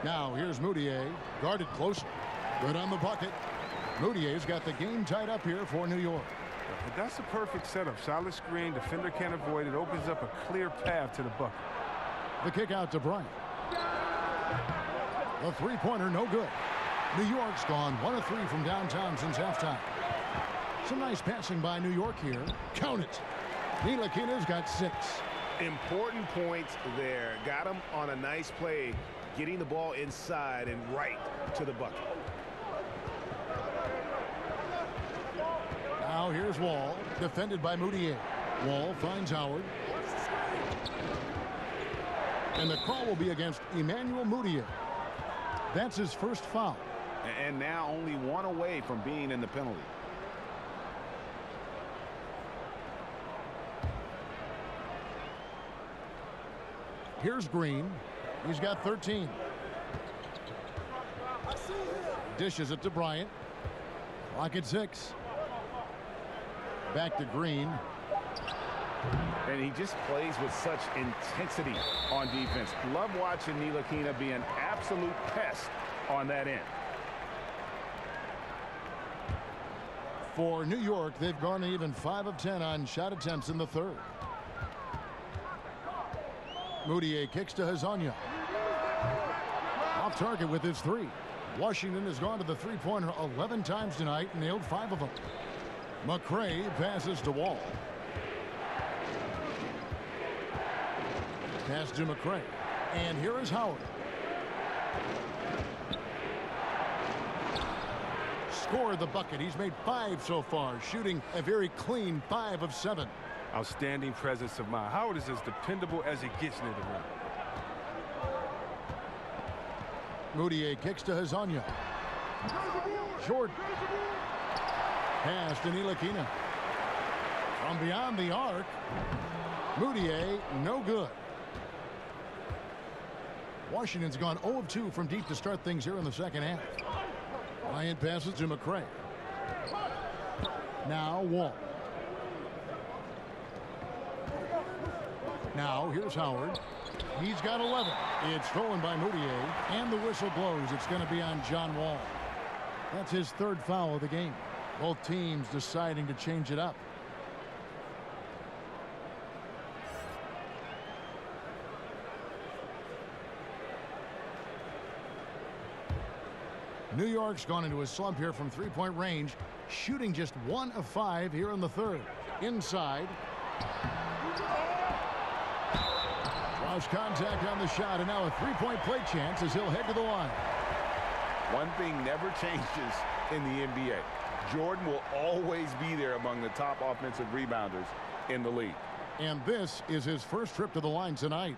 Now here's Moutier, guarded closely. Good on the bucket. Moutier's got the game tied up here for New York. That's a perfect setup. Solid screen, defender can't avoid it. Opens up a clear path to the bucket. The kick out to Bryant. The three-pointer, no good. New York's gone 1 of 3 from downtown since halftime. Some nice passing by New York here. Count it. Ntilikina's got 6. Important points there. Got him on a nice play, getting the ball inside and right to the bucket. Now here's Wall, defended by Moutier. Wall finds Howard. And the call will be against Emmanuel Moutier. That's his first foul. And now only 1 away from being in the penalty. Here's Green. He's got 13. Dishes it to Bryant. Clock at 6. Back to Green. And he just plays with such intensity on defense. Love watching Ntilikina be an absolute pest on that end. For New York, they've gone even 5 of 10 on shot attempts in the third. Moutier kicks to Hazanya. Off target with his 3. Washington has gone to the three-pointer 11 times tonight and nailed 5 of them. McCray passes to Wall. Pass to McCray. And here is Howard. Scored the bucket. He's made 5 so far, shooting a very clean 5 of 7. Outstanding presence of mind. Howard is as dependable as he gets near the rim. Moutier kicks to Hazanya. Jordan. Pass to Ntilikina. From beyond the arc. Moutier, no good. Washington's gone 0 of 2 from deep to start things here in the second half. Bryant passes to McCray. Now Wall. Now here's Howard. He's got 11. It's stolen by Moutier, and the whistle blows. It's going to be on John Wall. That's his 3rd foul of the game. Both teams deciding to change it up. New York's gone into a slump here from three-point range, shooting just 1 of 5 here in the third. Inside. Draws contact on the shot, and now a three-point play chance as he'll head to the line. One thing never changes in the NBA. Jordan will always be there among the top offensive rebounders in the league. And this is his first trip to the line tonight.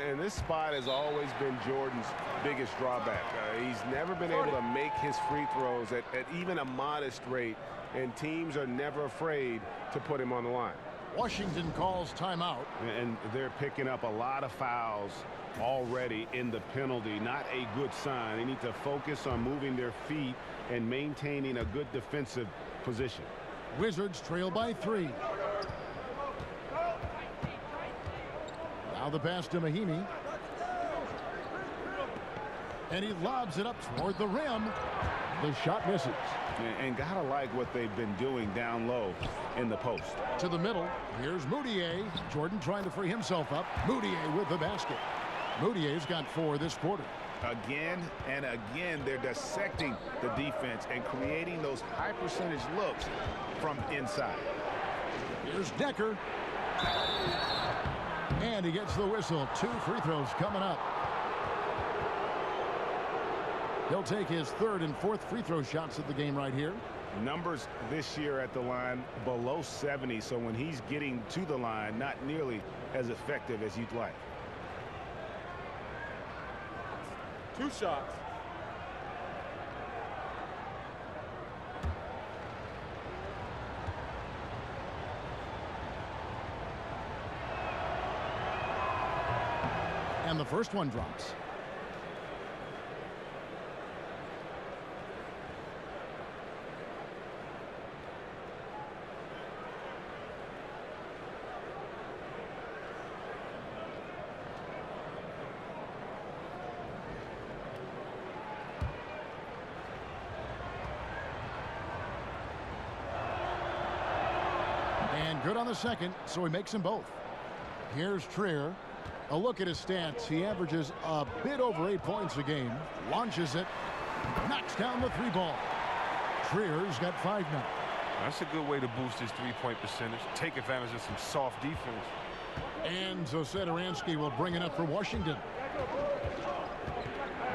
And this spot has always been Jordan's biggest drawback. He's never been able to make his free throws at even a modest rate, and teams are never afraid to put him on the line. Washington calls timeout. And they're picking up a lot of fouls already in the penalty. Not a good sign. They need to focus on moving their feet and maintaining a good defensive position. Wizards trail by 3. Now the pass to Mahinmi. And he lobs it up toward the rim. The shot misses. And gotta like what they've been doing down low in the post. To the middle. Here's Moutier. Jordan trying to free himself up. Moutier with the basket. Moutier's got 4 this quarter. Again and again, they're dissecting the defense and creating those high percentage looks from inside. Here's Decker. And he gets the whistle. 2 free throws coming up. He'll take his 3rd and 4th free throw shots of the game right here. Numbers this year at the line below 70, so when he's getting to the line, not nearly as effective as you'd like. 2 shots. And the first one drops. And good on the second, so he makes them both. Here's Trier. A look at his stats. He averages a bit over 8 points a game. Launches it. Knocks down the 3-ball. Trier's got 5 now. That's a good way to boost his three-point percentage. Take advantage of some soft defense. And so Satoransky will bring it up for Washington.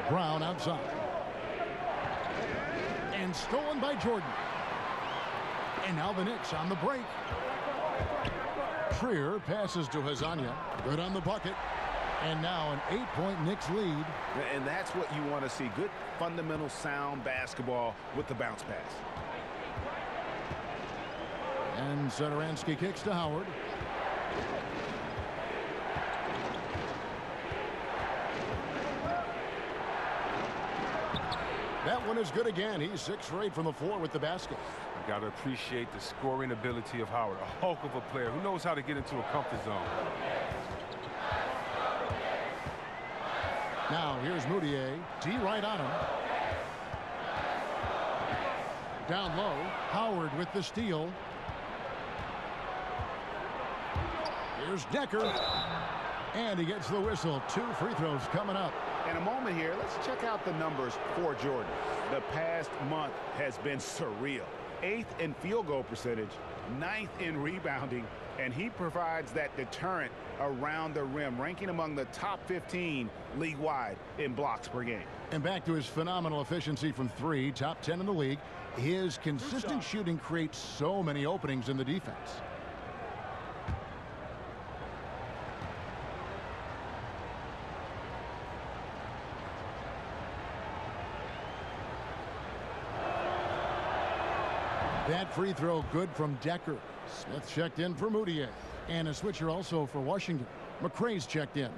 Brown outside. And stolen by Jordan. And now the Knicks on the break. Trier passes to Hazanya. Good on the bucket. And now an 8-point Knicks lead. And that's what you want to see. Good, fundamental, sound basketball with the bounce pass. And Satoransky kicks to Howard. That one is good again. He's 6 for 8 from the floor with the basket. You got to appreciate the scoring ability of Howard. A hulk of a player who knows how to get into a comfort zone. Now here's Moutier. D right on him. Down low. Howard with the steal. Here's Decker. And he gets the whistle. 2 free throws coming up. In a moment here, let's check out the numbers for Jordan. The past month has been surreal. 8th in field goal percentage, 9th in rebounding, and he provides that deterrent around the rim, ranking among the top 15 league-wide in blocks per game. And back to his phenomenal efficiency from 3, top 10 in the league. His consistent shooting creates so many openings in the defense. That free throw good from Decker. Smith checked in for Moutier. And a switcher also for Washington. McRae's checked in.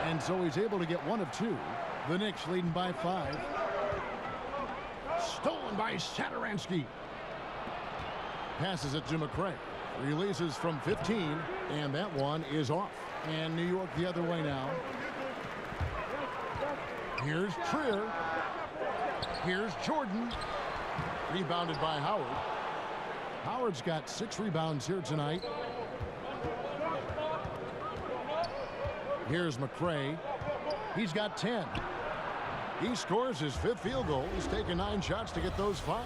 And so he's able to get 1 of 2. The Knicks leading by 5. Stolen by Satoransky. Passes it to McRae. Releases from 15, and that one is off. And New York the other way now. Here's Trier. Here's Jordan. Rebounded by Howard. Howard's got 6 rebounds here tonight. Here's McRae. He's got 10. He scores his 5th field goal. He's taken 9 shots to get those 5.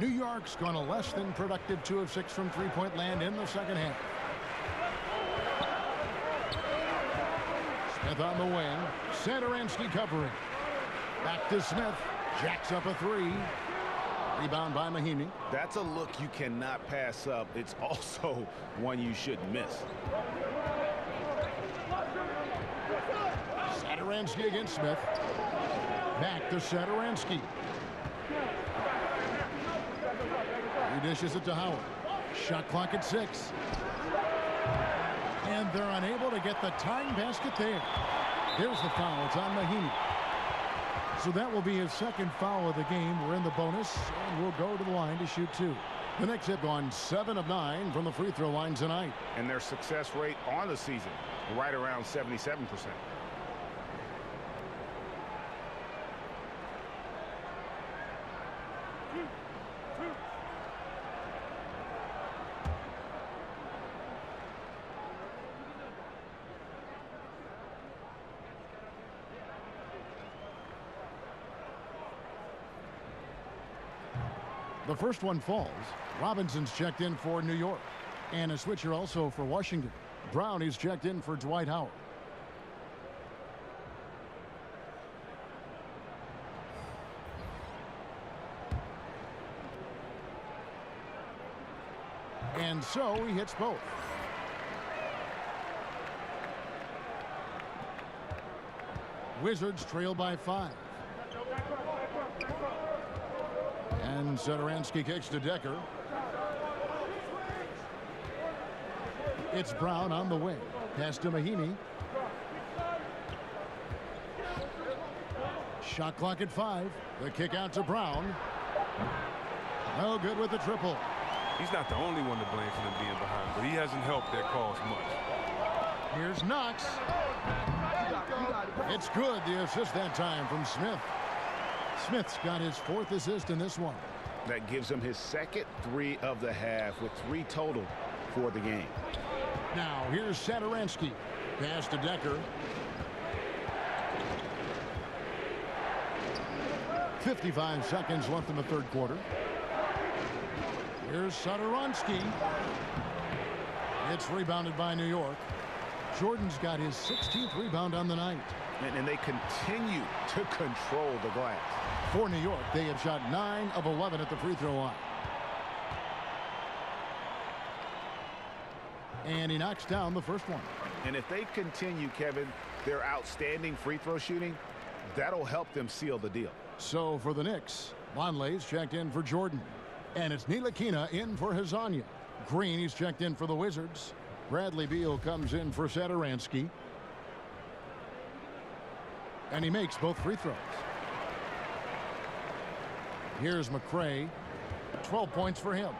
New York's gone a less than productive 2 of 6 from three-point land in the second half. Smith on the wing. Satoransky covering. Back to Smith. Jacks up a 3. Rebound by Mahimi. That's a look you cannot pass up. It's also one you shouldn't miss. Satoransky against Smith. Back to Satoransky. He dishes it to Howard. Shot clock at 6. And they're unable to get the tying basket there. There's the foul. It's on Mahimi. So that will be his 2nd foul of the game. We're in the bonus, and we'll go to the line to shoot 2. The Knicks have gone 7 of 9 from the free throw line tonight. And their success rate on the season, right around 77%. The first one falls. Robinson's checked in for New York. And a switcher also for Washington. Brown is checked in for Dwight Howard. And so he hits both. Wizards trail by 5. And Satoransky kicks to Decker. It's Brown on the wing. Pass to Mahimi. Shot clock at 5. The kick out to Brown. No good with the triple. He's not the only one to blame for them being behind, but he hasn't helped their cause much. Here's Knox. It's good. The assist that time from Smith. Smith's got his 4th assist in this one. That gives him his 2nd 3 of the half with 3 total for the game. Now here's Satoransky. Pass to Decker. 55 seconds left in the 3rd quarter. Here's Satoransky. It's rebounded by New York. Jordan's got his 16th rebound on the night. And they continue to control the glass. For New York, they have shot 9 of 11 at the free throw line. And he knocks down the first one. And if they continue, Kevin, their outstanding free throw shooting, that'll help them seal the deal. So for the Knicks, Lonley's checked in for Jordan. And it's Ntilikina in for Hezonja. Green, he's checked in for the Wizards. Bradley Beal comes in for Satoransky. And he makes both free throws. Here's McRae. 12 points for him.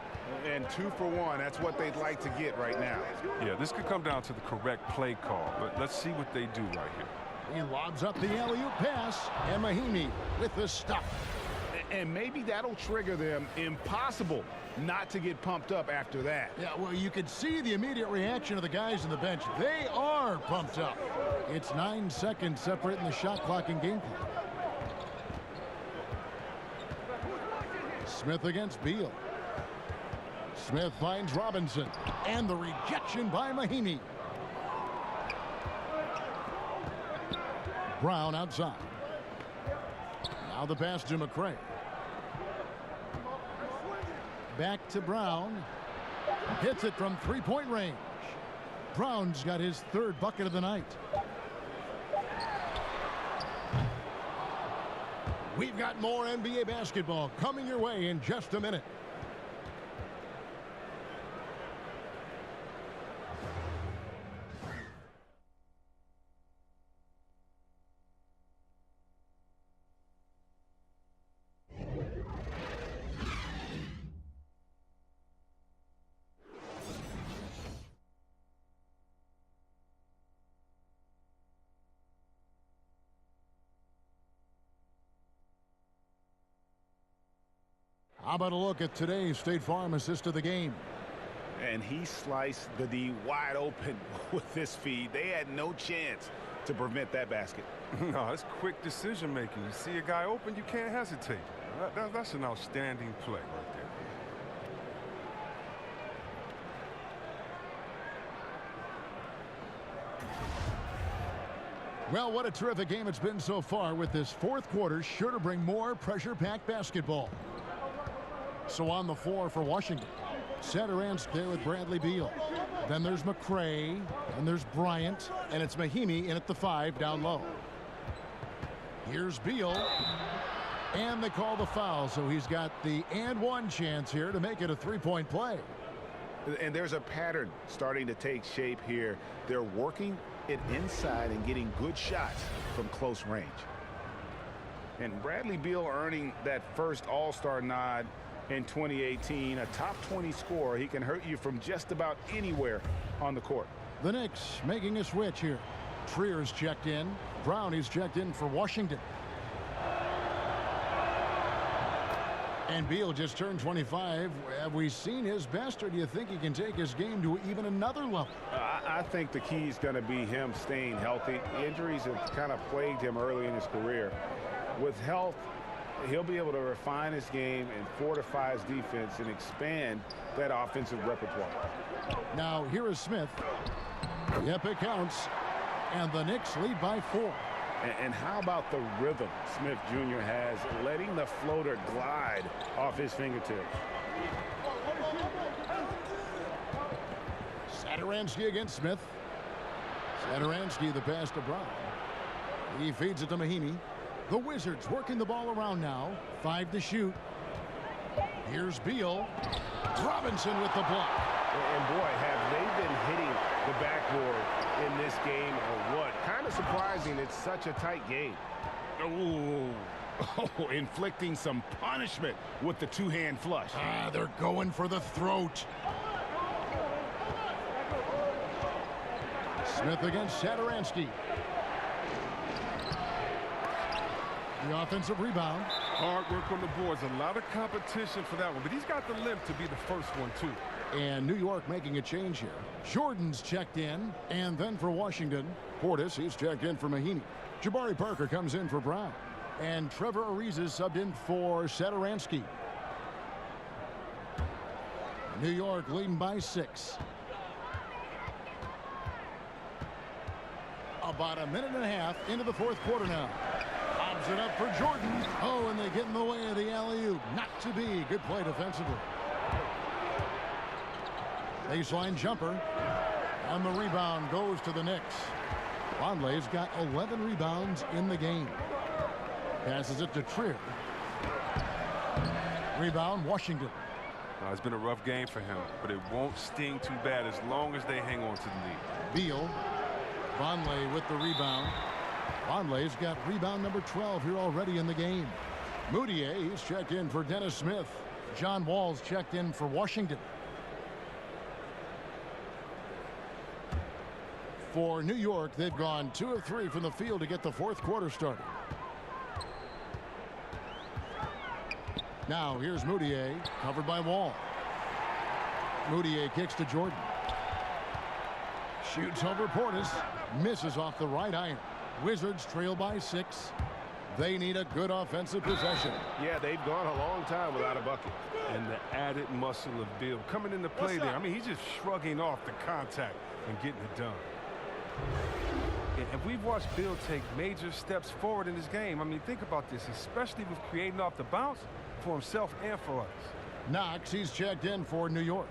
And 2 for 1. That's what they'd like to get right now. Yeah, this could come down to the correct play call, but let's see what they do right here. He lobs up the alley-oop pass, and Mahinmi with the stop. And maybe that'll trigger them. Impossible not to get pumped up after that. Yeah, well, you could see the immediate reaction of the guys on the bench. They are pumped up. It's 9 seconds separating the shot clock and game clock. Smith against Beal. Smith finds Robinson. And the rejection by Mahinmi. Brown outside. Now the pass to McRae. Back to Brown. Hits it from three-point range. Brown's got his 3rd bucket of the night. We've got more NBA basketball coming your way in just a minute. How about a look at today's State Farm assist of the game? And he sliced the D wide open with this feed. They had no chance to prevent that basket. No, it's quick decision making. You see a guy open, you can't hesitate. That's an outstanding play right there. Well, what a terrific game it's been so far, with this 4th quarter sure to bring more pressure-packed basketball. So on the floor for Washington, Satoransky there with Bradley Beal. Then there's McRae, and there's Bryant, and it's Mahinmi in at the 5 down low. Here's Beal, and they call the foul, so he's got the and one chance here to make it a 3-point play. And there's a pattern starting to take shape here. They're working it inside and getting good shots from close range. And Bradley Beal earning that first All-Star nod in 2018, a top 20 scorer. He can hurt you from just about anywhere on the court. The Knicks making a switch here. Trier's checked in. Brown is checked in for Washington. And Beal just turned 25. Have we seen his best, or do you think he can take his game to even another level? I think the key is going to be him staying healthy. Injuries have kind of plagued him early in his career. With health, he'll be able to refine his game and fortify his defense and expand that offensive repertoire. Now here is Smith. Yep, it counts. And the Knicks lead by 4. And how about the rhythm Smith Jr. has, letting the floater glide off his fingertips. Satoransky against Smith. Satoransky the pass to Brown. He feeds it to Mahinmi. The Wizards working the ball around now. 5 to shoot. Here's Beal. Robinson with the block. And boy, have they been hitting the backboard in this game or what? Kind of surprising, it's such a tight game. Oh, inflicting some punishment with the 2-hand flush. They're going for the throat. Smith against Satoransky. The offensive rebound. Hard work on the boards. A lot of competition for that one, but he's got the limp to be the first one, too. And New York making a change here. Jordan's checked in, and then for Washington, Portis, he's checked in for Mahinmi. Jabari Parker comes in for Brown. And Trevor Ariza is subbed in for Satoransky. New York leading by 6. About a minute and a half into the 4th quarter now. Lobs it up for Jordan. Oh, and they get in the way of the alley-oop. Not to be. Good play defensively. Baseline jumper. And the rebound goes to the Knicks. Vonleh's got 11 rebounds in the game. Passes it to Trier. Rebound, Washington. It's been a rough game for him, but it won't sting too bad as long as they hang on to the lead. Beal. Vonleh with the rebound. Vonleh's got rebound number 12 here already in the game. Moutier, he's checked in for Dennis Smith. John Wall's checked in for Washington. For New York, they've gone 2 of 3 from the field to get the fourth quarter started. Now here's Moutier, covered by Wall. Moutier kicks to Jordan. Shoots over Portis. Misses off the right iron. Wizards trail by 6. They need a good offensive possession. Yeah, they've gone a long time without a bucket. And the added muscle of Beal coming into play there. I mean, he's just shrugging off the contact and getting it done. And we've watched Beal take major steps forward in this game. I mean, think about this, especially with creating off the bounce for himself and for us. Knox, he's checked in for New York.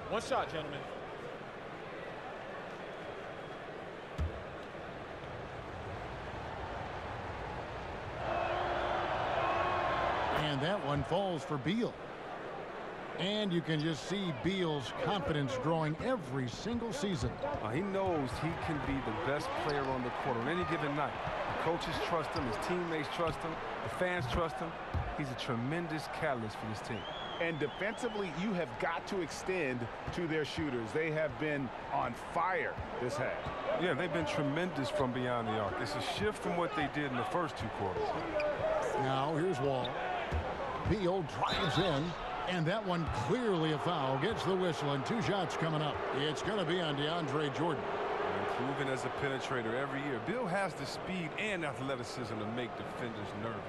One shot, gentlemen. And that one falls for Beal. And you can just see Beal's confidence growing every single season. He knows he can be the best player on the court on any given night. The coaches trust him, his teammates trust him, the fans trust him. He's a tremendous catalyst for this team. And defensively, you have got to extend to their shooters. They have been on fire this half. Yeah, they've been tremendous from beyond the arc. It's a shift from what they did in the first 2 quarters. Now here's Wall. Beal drives in, and that one clearly a foul. Gets the whistle, and 2 shots coming up. It's going to be on DeAndre Jordan. Improving as a penetrator every year. Beal has the speed and athleticism to make defenders nervous.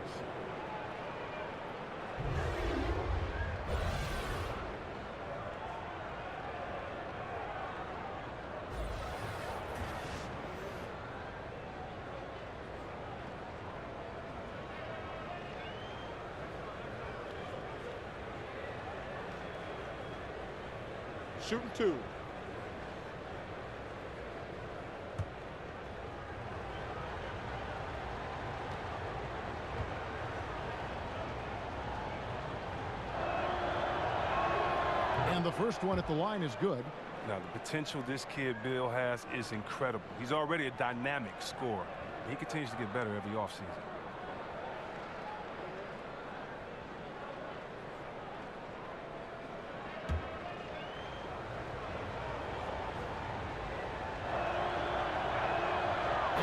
Shooting 2. And the first one at the line is good. Now, the potential this kid Beal has is incredible. He's already a dynamic scorer. He continues to get better every offseason.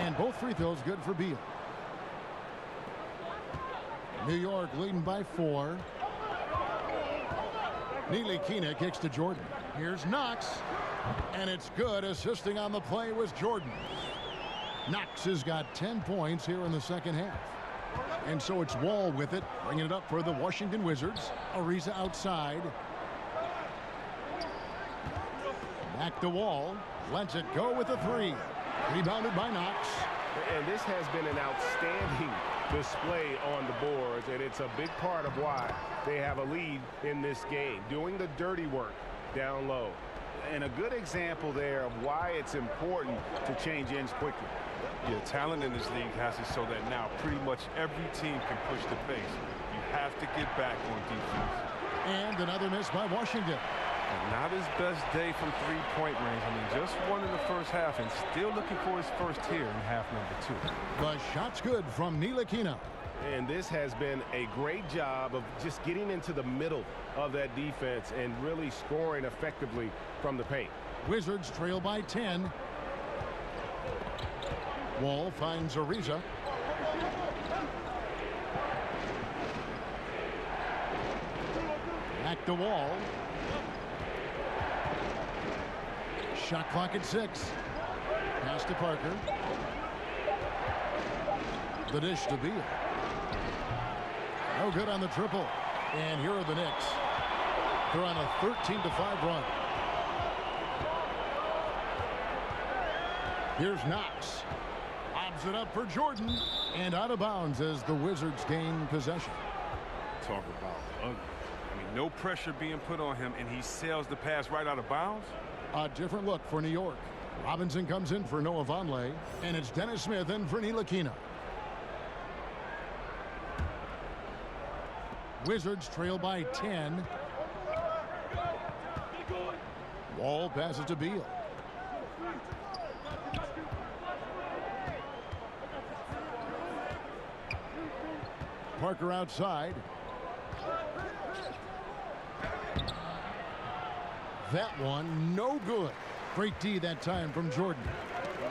And both free throws good for Beal. New York leading by 4. Ntilikina kicks to Jordan. Here's Knox. And it's good. Assisting on the play was Jordan. Knox has got 10 points here in the second half. And so it's Wall with it, bringing it up for the Washington Wizards. Ariza outside. Back to Wall. Lets it go with a 3. Rebounded by Knox. And this has been an outstanding display on the boards, and it's a big part of why they have a lead in this game, doing the dirty work down low. And a good example there of why it's important to change ends quickly. Yeah, talent in this league has it so that now pretty much every team can push the pace. You have to get back on defense. And another miss by Washington. And not his best day from three-point range. I mean, just one in the first half and still looking for his first here in half number 2. The shot's good from Ntilikina. And this has been a great job of just getting into the middle of that defense and really scoring effectively from the paint. Wizards trail by 10. Wall finds Ariza. Back to Wall. Shot clock at 6. Pass to Parker. The dish to Beal. No good on the triple. And here are the Knicks. They're on a 13-5 run. Here's Knox. Lobs it up for Jordan. And out of bounds as the Wizards gain possession. Talk about ugly. I mean, no pressure being put on him, and he sails the pass right out of bounds. A different look for New York. Robinson comes in for Noah Vonleh, and it's Dennis Smith in for Ntilikina. Wizards trail by 10. Wall passes to Beal. Parker outside. That one, no good. Great D that time from Jordan.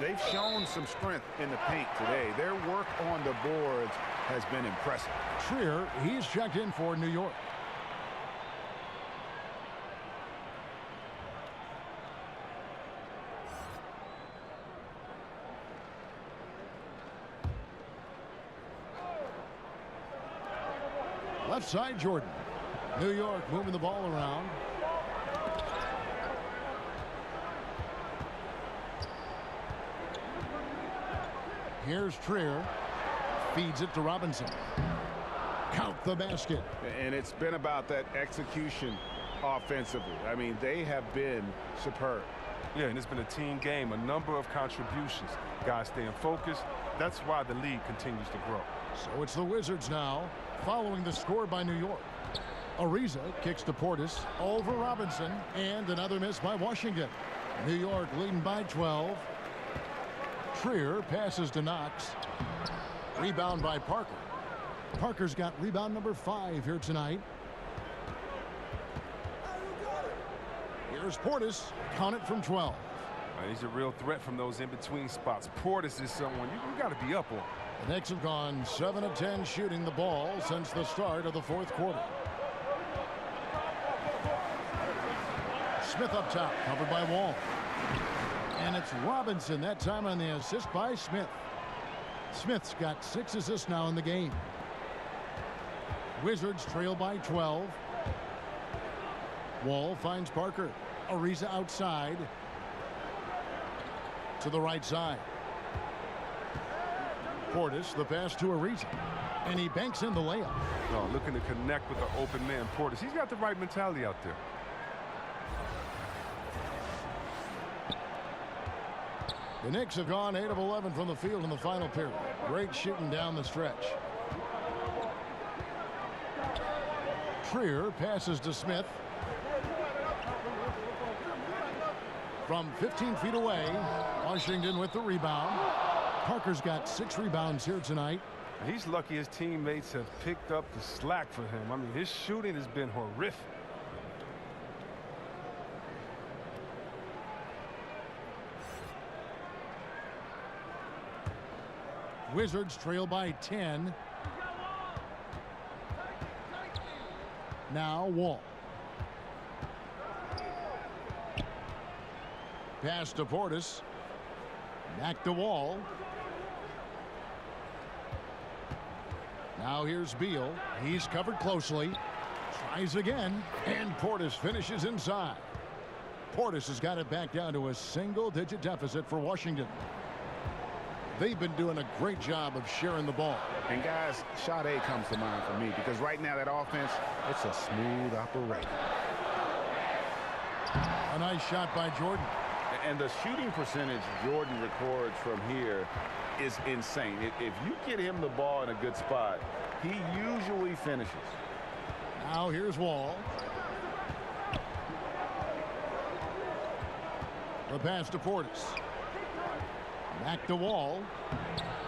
They've shown some strength in the paint today. Their work on the boards has been impressive. Trier, he's checked in for New York. Left side, Jordan. New York moving the ball around. Here's Trier. Feeds it to Robinson. Count the basket. And it's been about that execution offensively. I mean, they have been superb. Yeah, and it's been a team game, a number of contributions. Guys staying focused. That's why the league continues to grow. So it's the Wizards now, following the score by New York. Ariza kicks to Portis over Robinson, and another miss by Washington. New York leading by 12. Trier passes to Knox. Rebound by Parker. Parker's got rebound number 5 here tonight. Here's Portis. Count it from 12. He's a real threat from those in-between spots. Portis is someone you got to be up on. The Knicks have gone 7 of 10 shooting the ball since the start of the fourth quarter. Smith up top, covered by Wall. And it's Robinson that time on the assist by Smith. Smith's got 6 assists now in the game. Wizards trail by 12. Wall finds Parker. Ariza outside. To the right side. Portis, the pass to Ariza. And he banks in the layup. No, looking to connect with the open man, Portis. He's got the right mentality out there. The Knicks have gone 8 of 11 from the field in the final period. Great shooting down the stretch. Trier passes to Smith. From 15 feet away, Washington with the rebound. Parker's got 6 rebounds here tonight. He's lucky his teammates have picked up the slack for him. I mean, his shooting has been horrific. Wizards trail by 10. Now Wall. Pass to Portis. Back to Wall. Now here's Beal. He's covered closely. Tries again. And Portis finishes inside. Portis has got it back down to a single-digit deficit for Washington. They've been doing a great job of sharing the ball. And guys, shot A comes to mind for me because right now that offense, it's a smooth operation. A nice shot by Jordan. And the shooting percentage Jordan records from here is insane. If you get him the ball in a good spot, he usually finishes. Now here's Wall. The pass to Portis. Back to Wall.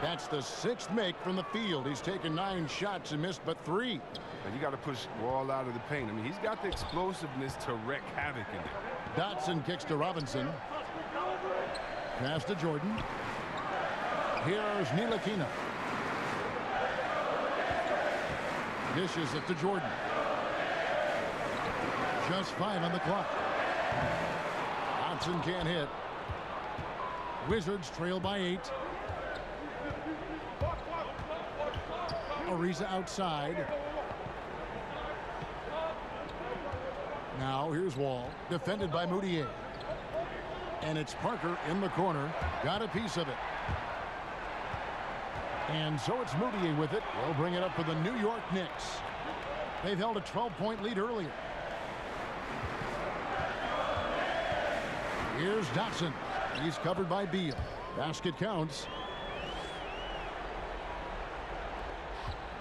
That's the 6th make from the field. He's taken 9 shots and missed but 3. And you got to push Wall out of the paint. I mean, he's got the explosiveness to wreak havoc in there. Dotson kicks to Robinson. Pass to Jordan. Here's Ntilikina. Dishes it to Jordan. Just 5 on the clock. Dotson can't hit. Wizards trail by 8. Ariza outside. Now here's Wall, defended by Moutier. And it's Parker in the corner. Got a piece of it. And so it's Moutier with it. They'll bring it up for the New York Knicks. They've held a 12-point lead earlier. Here's Dotson. He's covered by Beal. Basket counts.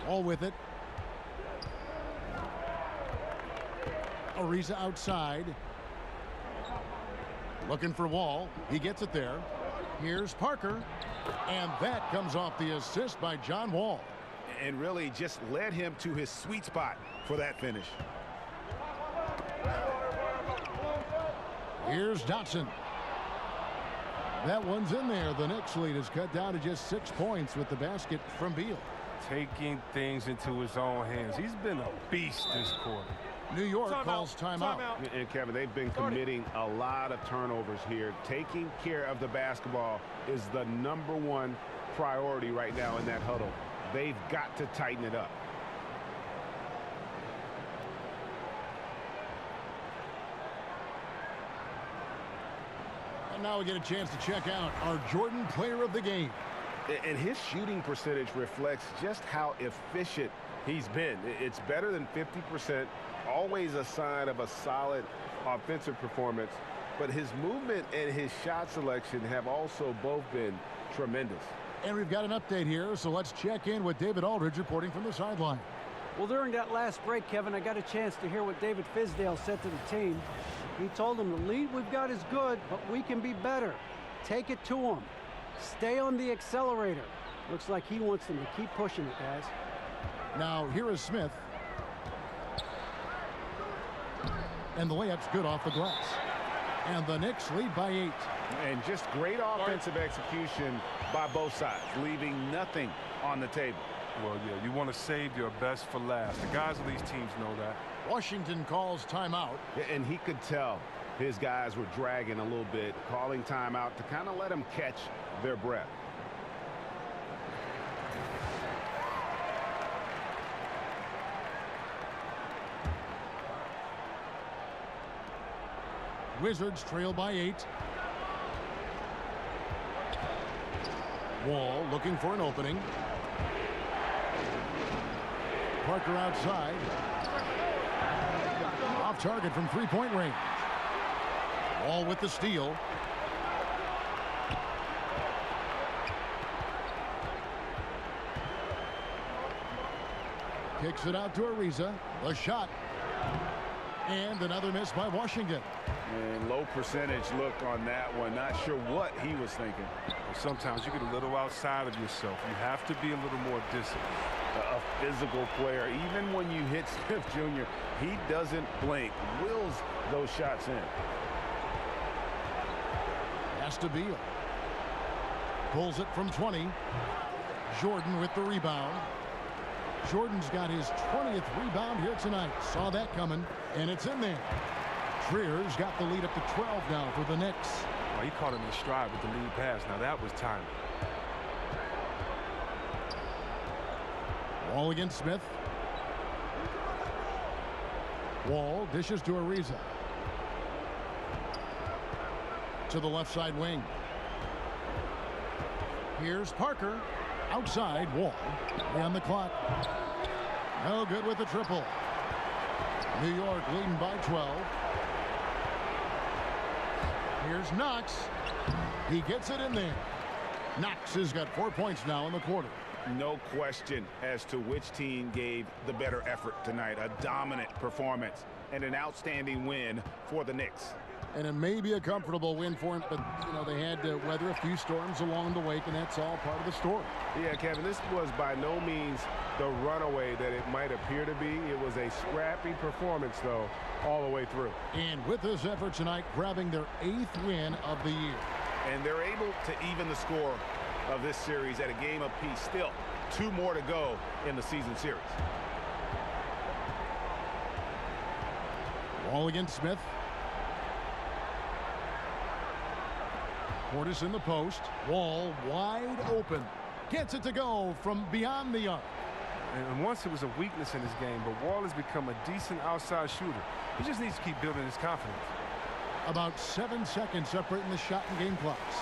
All with it. Ariza outside. Looking for Wall. He gets it there. Here's Parker. And that comes off the assist by John Wall. And really just led him to his sweet spot for that finish. Here's Dotson. That one's in there. The Knicks lead is cut down to just 6 points with the basket from Beal. Taking things into his own hands. He's been a beast this quarter. New York calls timeout. And Kevin, they've been committing a lot of turnovers here. Taking care of the basketball is the #1 priority right now in that huddle. They've got to tighten it up. And now we get a chance to check out our Jordan Player of the Game. And his shooting percentage reflects just how efficient he's been. It's better than 50%, always a sign of a solid offensive performance. But his movement and his shot selection have also both been tremendous. And we've got an update here, so let's check in with David Aldridge reporting from the sideline. Well, during that last break, Kevin, I got a chance to hear what David Fizdale said to the team. He told them the lead we've got is good, but we can be better. Take it to them. Stay on the accelerator. Looks like he wants them to keep pushing it, guys. Now, here is Smith. And the layup's good off the glass. And the Knicks lead by 8. And just great offensive execution by both sides, leaving nothing on the table. Well, yeah, you want to save your best for last. The guys of these teams know that. Washington calls timeout. And he could tell his guys were dragging a little bit, calling timeout to kind of let them catch their breath. Wizards trail by 8. Wall looking for an opening. Parker outside. Off target from three-point range. Wall with the steal. Kicks it out to Ariza. The shot. And another miss by Washington. And low percentage look on that one. Not sure what he was thinking. Well, sometimes you get a little outside of yourself. You have to be a little more disciplined. A physical player. Even when you hit Smith Jr., he doesn't blink. Wills those shots in. Has to Beal. Pulls it from 20. Jordan with the rebound. Jordan's got his 20th rebound here tonight. Saw that coming, and it's in there. Trier's got the lead up to 12 now for the Knicks. Well, he caught him in stride with the lead pass. Now that was timing. Wall against Smith. Wall dishes to Ariza. To the left side wing. Here's Parker. Outside, Wall. On the clock. No good with the triple. New York leading by 12. Here's Knox. He gets it in there. Knox has got 4 points now in the quarter. No question as to which team gave the better effort tonight. A dominant performance and an outstanding win for the Knicks. And it may be a comfortable win for him, but, you know, they had to weather a few storms along the way, and that's all part of the story. Yeah, Kevin, this was by no means the runaway that it might appear to be. It was a scrappy performance, though, all the way through. And with this effort tonight, grabbing their 8th win of the year. And they're able to even the score of this series at a game apiece. Still 2 more to go in the season series. Wall against Smith. Portis in the post. Wall wide open. Gets it to go from beyond the arc. And once it was a weakness in his game, but Wall has become a decent outside shooter. He just needs to keep building his confidence. About 7 seconds separating the shot and game clocks.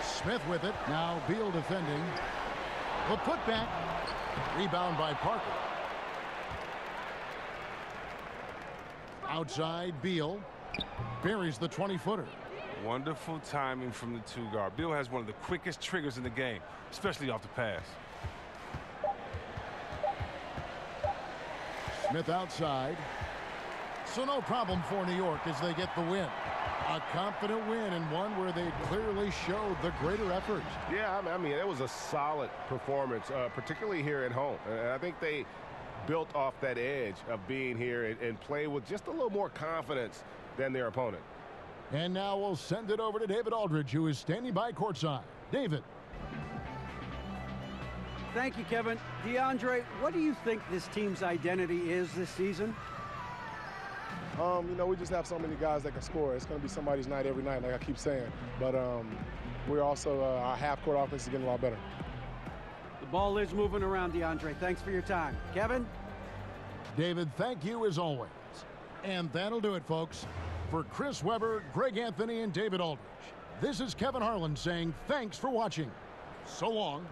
Smith with it. Now Beal defending. The putback. Rebound by Parker. Outside Beal. Buries the 20-footer. Wonderful timing from the two guard. Beal has one of the quickest triggers in the game, especially off the pass. Smith outside. So no problem for New York as they get the win. A confident win and one where they clearly showed the greater effort. Yeah, I mean, it was a solid performance, particularly here at home. And I think they built off that edge of being here and play with just a little more confidence than their opponent. And now we'll send it over to David Aldridge, who is standing by courtside. David. Thank you, Kevin. DeAndre, what do you think this team's identity is this season? You know, we just have so many guys that can score. It's going to be somebody's night every night, like I keep saying. But we're also, our half-court offense is getting a lot better. The ball is moving around, DeAndre. Thanks for your time. Kevin? David, thank you as always. And that'll do it, folks. For Chris Webber, Greg Anthony, and David Aldridge, this is Kevin Harlan saying thanks for watching. So long.